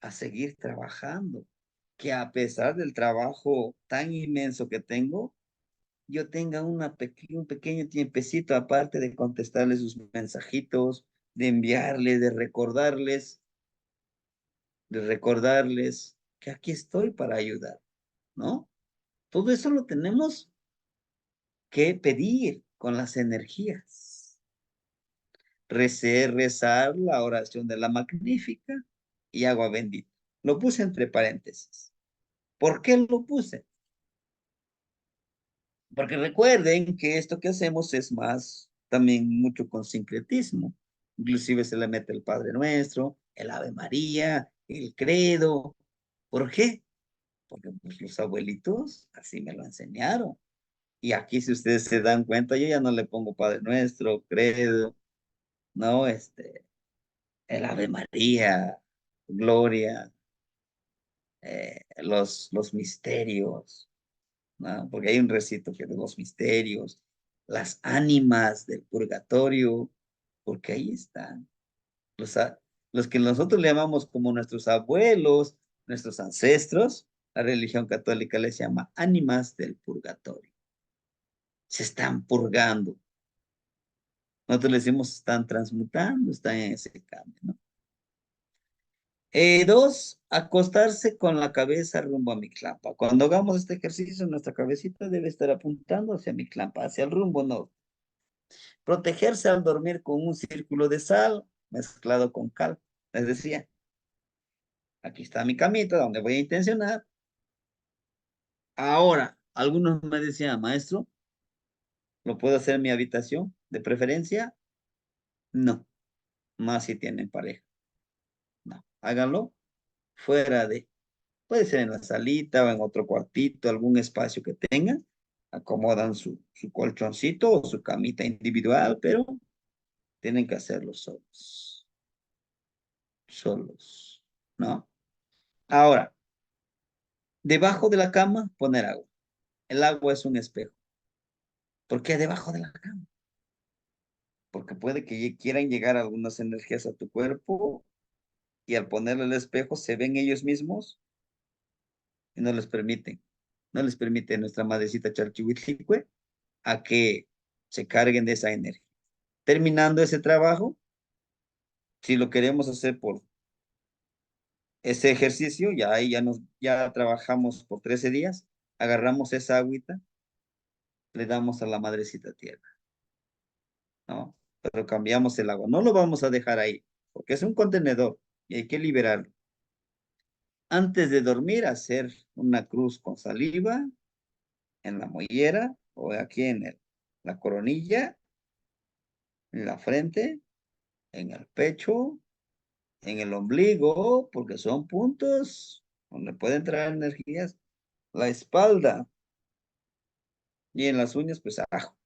a seguir trabajando, que a pesar del trabajo tan inmenso que tengo, yo tenga un pequeño tiempecito aparte de contestarles sus mensajitos, de enviarles, de recordarles que aquí estoy para ayudar, ¿no? Todo eso lo tenemos que pedir con las energías. Rezar la oración de la Magnífica y agua bendita. Lo puse entre paréntesis. ¿Por qué lo puse? Porque recuerden que esto que hacemos es más, también mucho con sincretismo. Inclusive se le mete el Padre Nuestro, el Ave María, el Credo. ¿Por qué? Porque pues, los abuelitos así me lo enseñaron. Y aquí, si ustedes se dan cuenta, yo ya no le pongo Padre Nuestro, Credo, no, el Ave María, Gloria, los misterios, ¿no? Porque hay un recito que de los misterios, las ánimas del purgatorio, porque ahí están los que nosotros le llamamos como nuestros abuelos, nuestros ancestros, la religión católica les llama ánimas del purgatorio. Se están purgando. Nosotros le decimos están transmutando, están en ese cambio, ¿no? Dos, acostarse con la cabeza rumbo a mi clampa. Cuando hagamos este ejercicio, nuestra cabecita debe estar apuntando hacia mi clampa, hacia el rumbo norte. Protegerse al dormir con un círculo de sal mezclado con cal. Les decía, aquí está mi camita donde voy a intencionar. Ahora, algunos me decían, maestro, ¿lo puedo hacer en mi habitación de preferencia? No, más si tienen pareja. No, háganlo fuera de. Puede ser en la salita o en otro cuartito, algún espacio que tengan. Acomodan su colchoncito o su camita individual, pero tienen que hacerlo solos. Solos, ¿no? Ahora, debajo de la cama, poner agua. El agua es un espejo. ¿Por qué debajo de la cama? Porque puede que quieran llegar algunas energías a tu cuerpo y al ponerle el espejo se ven ellos mismos y no les permiten. No les permite nuestra madrecita Chalchihuitlicue a que se carguen de esa energía. Terminando ese trabajo, si lo queremos hacer por ese ejercicio, ya ahí ya trabajamos por 13 días, agarramos esa agüita, le damos a la madrecita tierra, ¿no? Pero cambiamos el agua, no lo vamos a dejar ahí, porque es un contenedor y hay que liberarlo. Antes de dormir, hacer una cruz con saliva en la mollera o aquí la coronilla, en la frente, en el pecho, en el ombligo, porque son puntos donde pueden entrar energías, la espalda y en las uñas, pues ajo,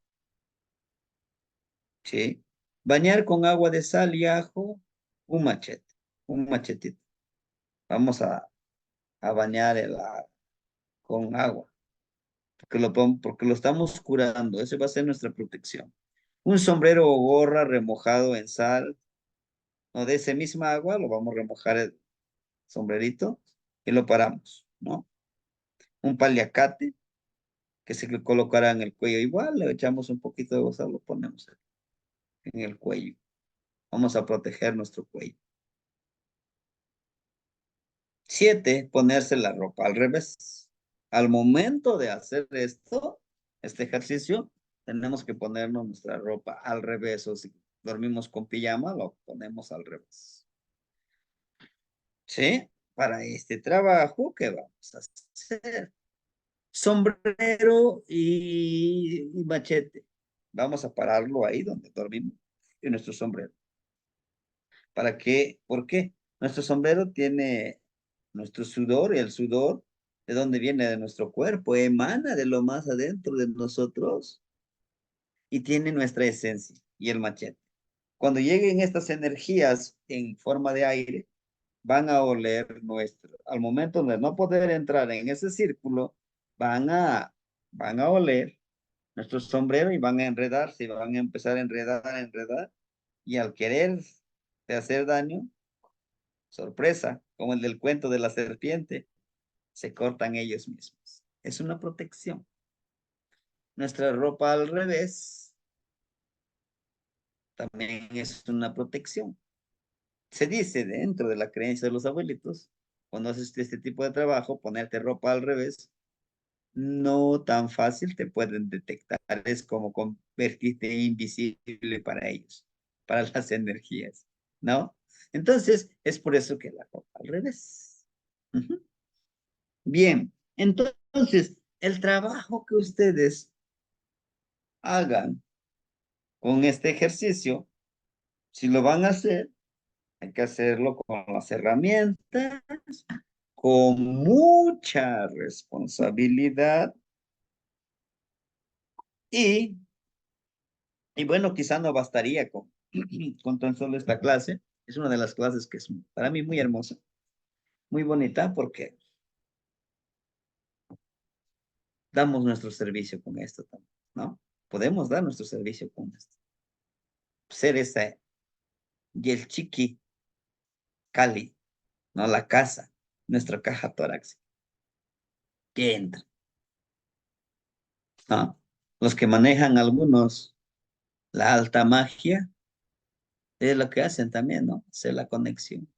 ¿sí? Bañar con agua de sal y ajo, un machetito. Vamos a bañar con agua, porque lo estamos curando, eso va a ser nuestra protección. Un sombrero o gorra remojado en sal, o de esa misma agua, lo vamos a remojar el sombrerito y lo paramos, ¿no? Un paliacate que se le colocará en el cuello. Igual le echamos un poquito de sal, lo ponemos en el cuello. Vamos a proteger nuestro cuello. 7, ponerse la ropa al revés. Al momento de hacer este ejercicio, tenemos que ponernos nuestra ropa al revés. O si dormimos con pijama, lo ponemos al revés. ¿Sí? Para este trabajo, ¿qué vamos a hacer? Sombrero y machete. Vamos a pararlo ahí donde dormimos, en nuestro sombrero. ¿Para qué? ¿Por qué? Nuestro sombrero tiene nuestro sudor y el sudor, ¿de dónde viene? De nuestro cuerpo, emana de lo más adentro de nosotros y tiene nuestra esencia y el machete. Cuando lleguen estas energías en forma de aire, van a oler al momento de no poder entrar en ese círculo, van a oler nuestro sombrero y van a enredarse, y van a empezar a enredar, y al querer de hacer daño, sorpresa, como el del cuento de la serpiente, se cortan ellos mismos. Es una protección. Nuestra ropa al revés también es una protección. Se dice dentro de la creencia de los abuelitos, cuando haces este tipo de trabajo, ponerte ropa al revés, no tan fácil te pueden detectar. Es como convertirte invisible para ellos, para las energías, ¿no? Entonces, es por eso que la ropa al revés. Ujú. Bien, entonces, el trabajo que ustedes hagan con este ejercicio, si lo van a hacer, hay que hacerlo con las herramientas, con mucha responsabilidad y, y bueno, quizá no bastaría con tan solo esta clase. Es una de las clases que es para mí muy hermosa, muy bonita, porque damos nuestro servicio con esto también, ¿no? Podemos dar nuestro servicio con esto. Ser esa y el chiqui Cali, ¿no? La casa, nuestra caja torácica, que entra, ¿no? Los que manejan algunos la alta magia, es lo que hacen también, ¿no? Hacer la conexión.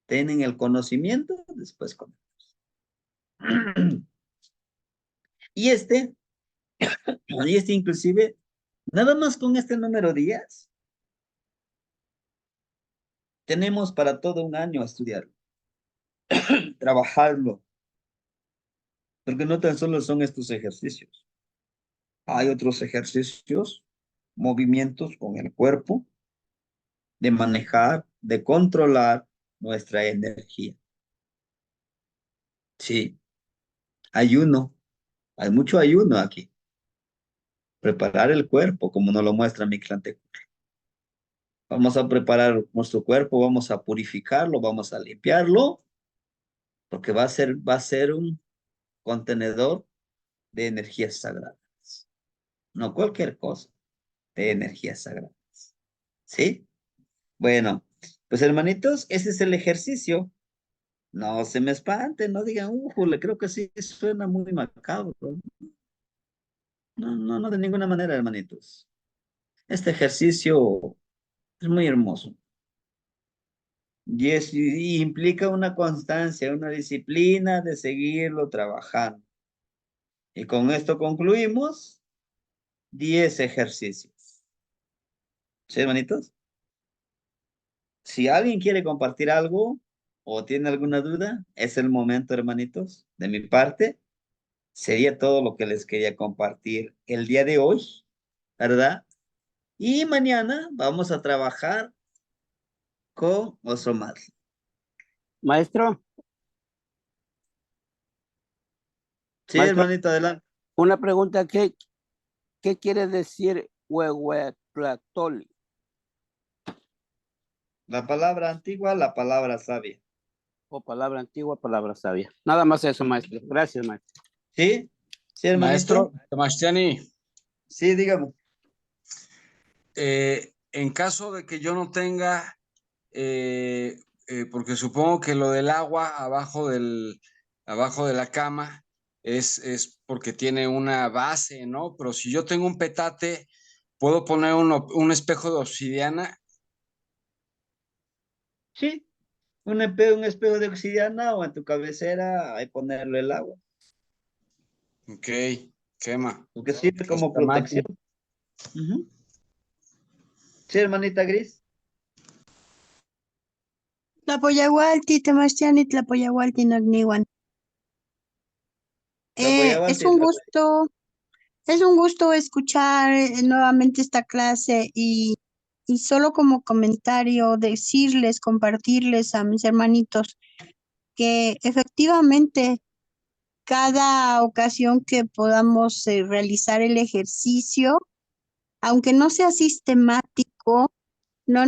Tienen el conocimiento, después conectan. Y y este inclusive, nada más con este número de días, tenemos para todo un año a estudiarlo, trabajarlo, porque no tan solo son estos ejercicios. Hay otros ejercicios, movimientos con el cuerpo, de manejar, de controlar nuestra energía. Sí, ayuno, hay mucho ayuno aquí. Preparar el cuerpo, como nos lo muestra Mictlantecutli. Vamos a preparar nuestro cuerpo, vamos a purificarlo, vamos a limpiarlo, porque va a ser un contenedor de energías sagradas. No cualquier cosa, de energías sagradas. ¿Sí? Bueno, pues hermanitos, ese es el ejercicio. No se me espanten, no digan, le creo que sí suena muy macabro. No, no, no, de ninguna manera, hermanitos. Este ejercicio es muy hermoso. Y implica una constancia, una disciplina de seguirlo trabajando. Y con esto concluimos 10 ejercicios. ¿Sí, hermanitos? Si alguien quiere compartir algo o tiene alguna duda, es el momento, hermanitos. De mi parte, sería todo lo que les quería compartir el día de hoy, ¿verdad? Y mañana vamos a trabajar con Osomal. Maestro, Sí, maestro, hermanito, adelante. una pregunta, ¿qué quiere decir huehuetlactoli? La palabra antigua, la palabra sabia. O palabra antigua, palabra sabia. Nada más eso, maestro. Gracias, maestro. ¿Sí? ¿Sí, hermanito? Maestro, Sebastiani, Sí, dígame. en caso de que yo no tenga, porque supongo que lo del agua abajo de la cama es porque tiene una base, ¿no? Pero si yo tengo un petate, ¿puedo poner un espejo de obsidiana? Sí, un espejo de obsidiana o en tu cabecera, ahí ponerle el agua, Ok, quema. porque sirve como Tamati. protección. Ujú. Sí, hermanita Gris. Tlapoyahualti, Temastiani, Tlapoyahualti, Nogniwan. La apoyaba Es antes, un gusto, es un gusto escuchar nuevamente esta clase y solo como comentario decirles, compartirles a mis hermanitos que efectivamente cada ocasión que podamos realizar el ejercicio, aunque no sea sistemático, no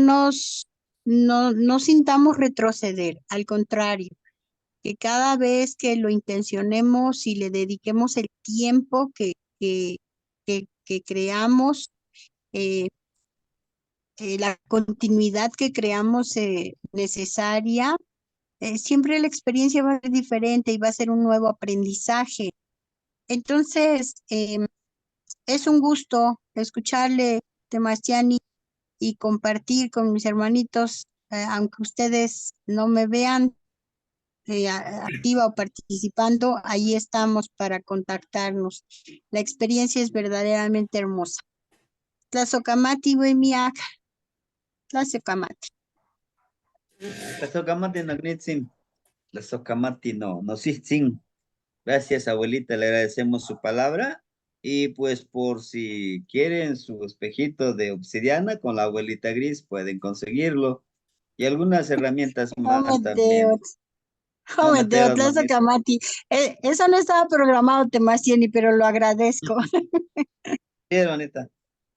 no sintamos retroceder, al contrario, que cada vez que lo intencionemos y le dediquemos el tiempo que que creamos, la continuidad que creamos necesaria, siempre la experiencia va a ser diferente y va a ser un nuevo aprendizaje. Entonces, es un gusto escucharle, Temastiani, y compartir con mis hermanitos, aunque ustedes no me vean activa o participando, ahí estamos para contactarnos. La experiencia es verdaderamente hermosa. Tlazocamati, Wemiak, Tlazocamati. La socamati no gnitzin. La socamati no sistin. Gracias, abuelita, le agradecemos su palabra. Y pues por si quieren su espejito de obsidiana con la abuelita gris, pueden conseguirlo. Y algunas herramientas más también. No Jometeo, meteos, mamita. Tlazocamati. Eso no estaba programado, Temastiani, pero lo agradezco. Sí, bonita.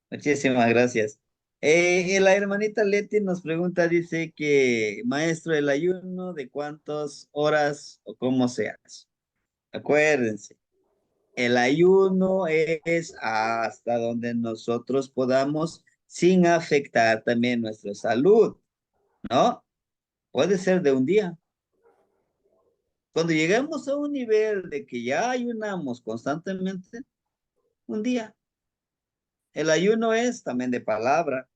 Muchísimas gracias. Y la hermanita Leti nos pregunta, dice que maestro, el ayuno de cuántas horas o cómo se hace. Acuérdense, el ayuno es hasta donde nosotros podamos sin afectar también nuestra salud, ¿no? Puede ser de un día. Cuando llegamos a un nivel de que ya ayunamos constantemente, un día. El ayuno es también de palabra,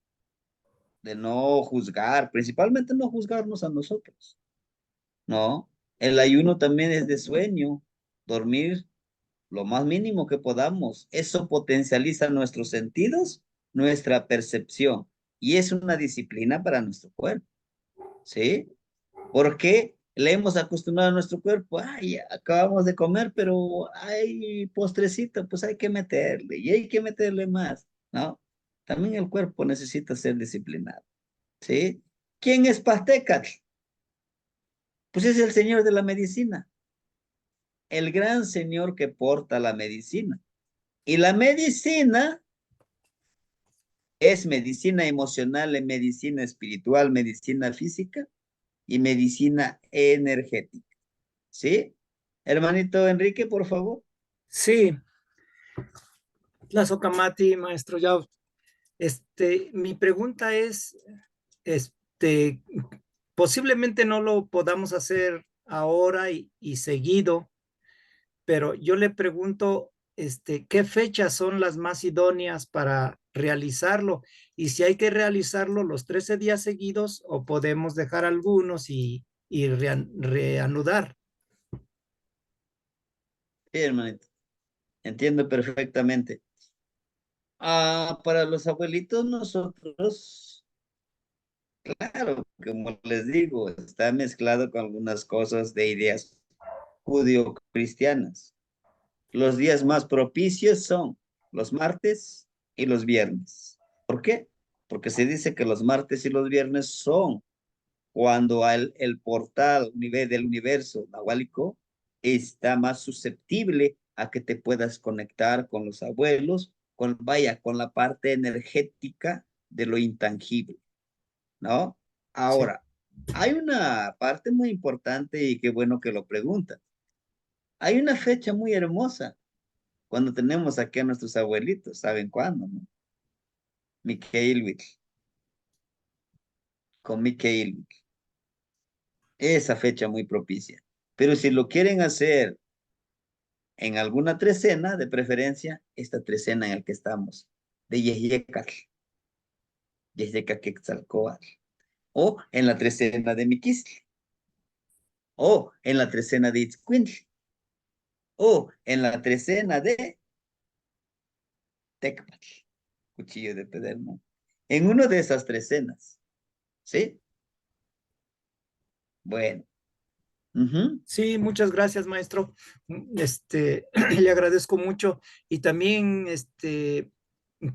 de no juzgar, principalmente no juzgarnos a nosotros, ¿no? El ayuno también es de sueño, dormir lo más mínimo que podamos. Eso potencializa nuestros sentidos, nuestra percepción, y es una disciplina para nuestro cuerpo, ¿sí? Porque le hemos acostumbrado a nuestro cuerpo, ay, ya acabamos de comer, pero hay postrecito, pues hay que meterle, y hay que meterle más, ¿no? También el cuerpo necesita ser disciplinado. ¿Sí? ¿Quién es Pastecatl? Pues es el señor de la medicina, el gran señor que porta la medicina. Y la medicina es medicina emocional, medicina espiritual, medicina física y medicina energética. ¿Sí? Hermanito Enrique, por favor. Sí, Tlazocamati, maestro Yao. Mi pregunta es, este, posiblemente no lo podamos hacer ahora y seguido, pero yo le pregunto, ¿qué fechas son las más idóneas para realizarlo? Y si hay que realizarlo los 13 días seguidos o podemos dejar algunos y reanudar. Sí, hermanito. Entiendo perfectamente. Para los abuelitos, nosotros, claro, como les digo, está mezclado con algunas cosas de ideas judío-cristianas. Los días más propicios son los martes y los viernes. ¿Por qué? Porque se dice que los martes y los viernes son cuando el portal nivel del universo nahuálico está más susceptible a que te puedas conectar con los abuelos, con la parte energética de lo intangible, ¿no? Sí. Ahora, hay una parte muy importante y qué bueno que lo pregunta. Hay una fecha muy hermosa cuando tenemos aquí a nuestros abuelitos, ¿saben cuándo, no? Miquelwitl, con Miquelwitl. Esa fecha muy propicia. Pero si lo quieren hacer en alguna trecena, de preferencia, esta trecena en la que estamos, de Yehyekatl, Yehyecaquetzalcóatl, o en la trecena de Miquistli, o en la trecena de Itzcuintli, o en la trecena de Tecpatl, cuchillo de Pedermo. En una de esas trecenas, ¿sí? Bueno. Sí, muchas gracias, maestro. Le agradezco mucho. Y también,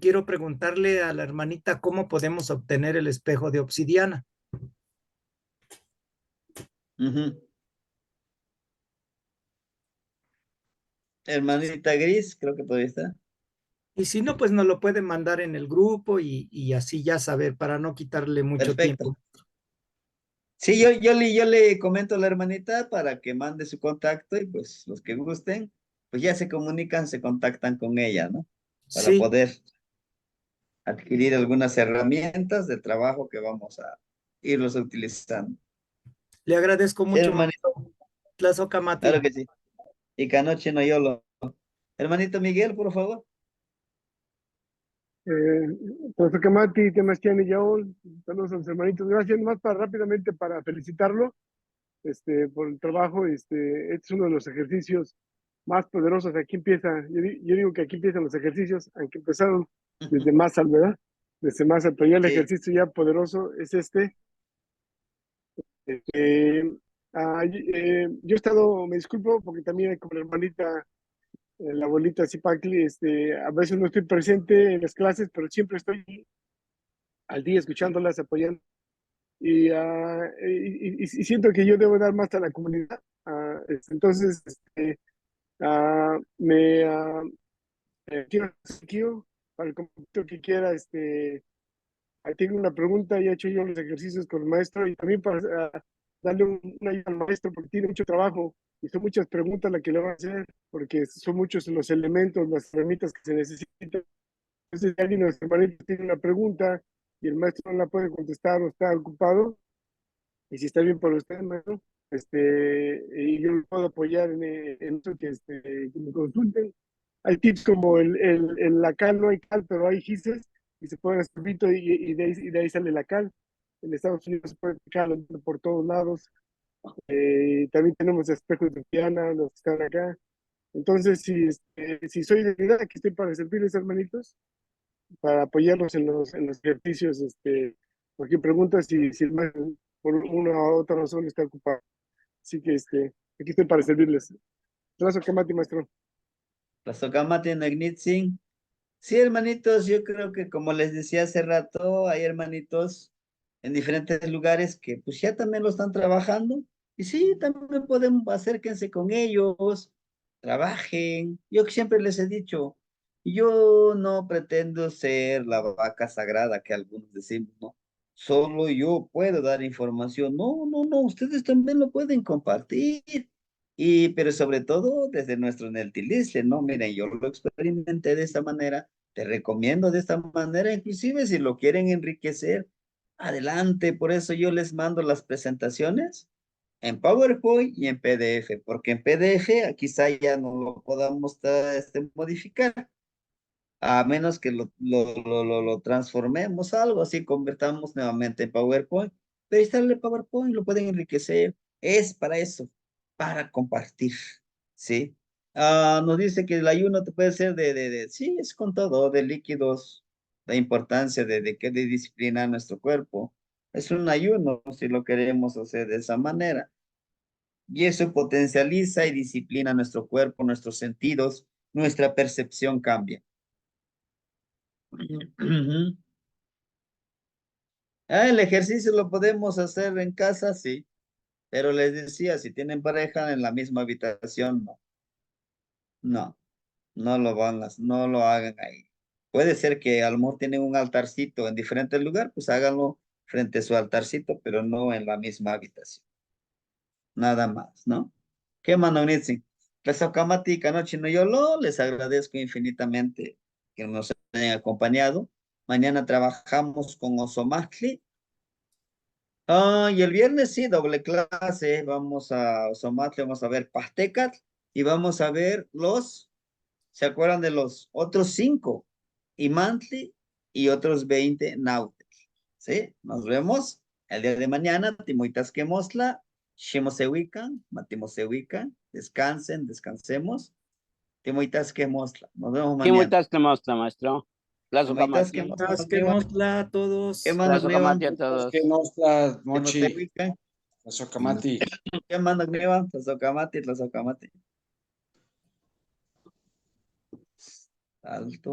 quiero preguntarle a la hermanita cómo podemos obtener el espejo de obsidiana. Hermanita Gris, creo que todavía está. Y si no, pues nos lo puede mandar en el grupo y así ya saber, para no quitarle mucho Perfecto. tiempo. Sí, yo le comento a la hermanita para que mande su contacto y pues los que gusten, pues ya se comunican, se contactan con ella, ¿no? para Sí, poder adquirir algunas herramientas de trabajo que vamos a irlos utilizando. le agradezco Sí, mucho, hermanito, claro Tlazocamati. que sí. Y Canoche no yo lo. Hermanito Miguel, por favor. Profesor Camati, Temastian y Yaol, saludos a los hermanitos. Gracias, más para rápidamente para felicitarlo por el trabajo. Este es uno de los ejercicios más poderosos. Aquí empieza, yo digo que aquí empiezan los ejercicios, aunque empezaron desde Mazal, ¿verdad? Desde Mazal, pero ya el Sí. ejercicio ya poderoso es este. Este, yo he estado, me disculpo, porque también como la hermanita, la abuelita Zipacli, a veces no estoy presente en las clases, pero siempre estoy al día escuchándolas, apoyando. Y siento que yo debo dar más a la comunidad. Entonces, me quiero para el compañero que quiera. Ahí tengo una pregunta, ya he hecho yo los ejercicios con el maestro y también para darle una ayuda al maestro porque tiene mucho trabajo y son muchas preguntas las que le van a hacer porque son muchos los elementos, las herramientas que se necesitan. Entonces, si alguien de los hermanitos tiene una pregunta y el maestro no la puede contestar o está ocupado, y si está bien para usted, maestro, y yo lo puedo apoyar en eso que me consulten. Hay tips como la cal, no hay cal, pero hay gises y se puede hacer pito y de ahí sale la cal. En Estados Unidos se puede cal por todos lados. También tenemos espejos de piana, los que están acá. Entonces, si soy de edad, aquí estoy para servirles, hermanitos, para apoyarlos en los ejercicios. Cualquier pregunta, si el maestro por una u otra razón está ocupado. Así que aquí estoy para servirles. Gracias, Kamati, maestro. La Socamati Nagnitzin. Sí, hermanitos, yo creo que como les decía hace rato, hay hermanitos en diferentes lugares que pues ya también lo están trabajando. Y sí, también podemos, acérquense con ellos, trabajen. Yo siempre les he dicho, yo no pretendo ser la vaca sagrada que algunos decimos, ¿no? Solo yo puedo dar información. No, no, no, ustedes también lo pueden compartir. Y, pero sobre todo desde nuestro Neltilisle, ¿no? Miren, yo lo experimenté de esta manera, te recomiendo de esta manera, inclusive si lo quieren enriquecer, adelante, por eso yo les mando las presentaciones en PowerPoint y en PDF, porque en PDF quizá ya no lo podamos modificar, a menos que lo transformemos a algo así, convertamos nuevamente en PowerPoint, pero ahí está el PowerPoint, lo pueden enriquecer, es para eso, para compartir, ¿sí? Nos dice que el ayuno te puede ser sí, es con todo, de líquidos, la importancia de disciplinar nuestro cuerpo, es un ayuno si lo queremos hacer de esa manera, y eso potencializa y disciplina nuestro cuerpo, nuestros sentidos, nuestra percepción cambia. Ujú. El ejercicio lo podemos hacer en casa, sí, pero les decía, si tienen pareja en la misma habitación, no, no, no lo hagan ahí. Puede ser que a lo mejor tienen un altarcito en diferente lugar, pues háganlo frente a su altarcito, pero no en la misma habitación. Nada más, ¿no? ¿Qué manda Unitzi? Les Ocamati Canochi no Yolo, les agradezco infinitamente que nos hayan acompañado. Mañana trabajamos con Osomatli. Y el viernes sí, doble clase. Vamos a Osomatli, vamos a ver Pastecat y vamos a ver ¿se acuerdan de los otros 5? Imantli y otros 20 Nautes. ¿Sí? Nos vemos el día de mañana. Timoitas que mosla, Shemosewikan, Matimosewikan. Descansen, descansemos. Timoitas que mosla. Nos vemos ¿Qué mañana. muestras que muestra, maestro? Timoitas que Tlazocamati. mosla, Quemosla a ¿qué todos. manda Gneva? Tlazocamati a Es que todos. no está Mochi, Timosewikan. Socamati. ¿Qué manda Gneva? Tlazocamati, Tlazocamati. Alto.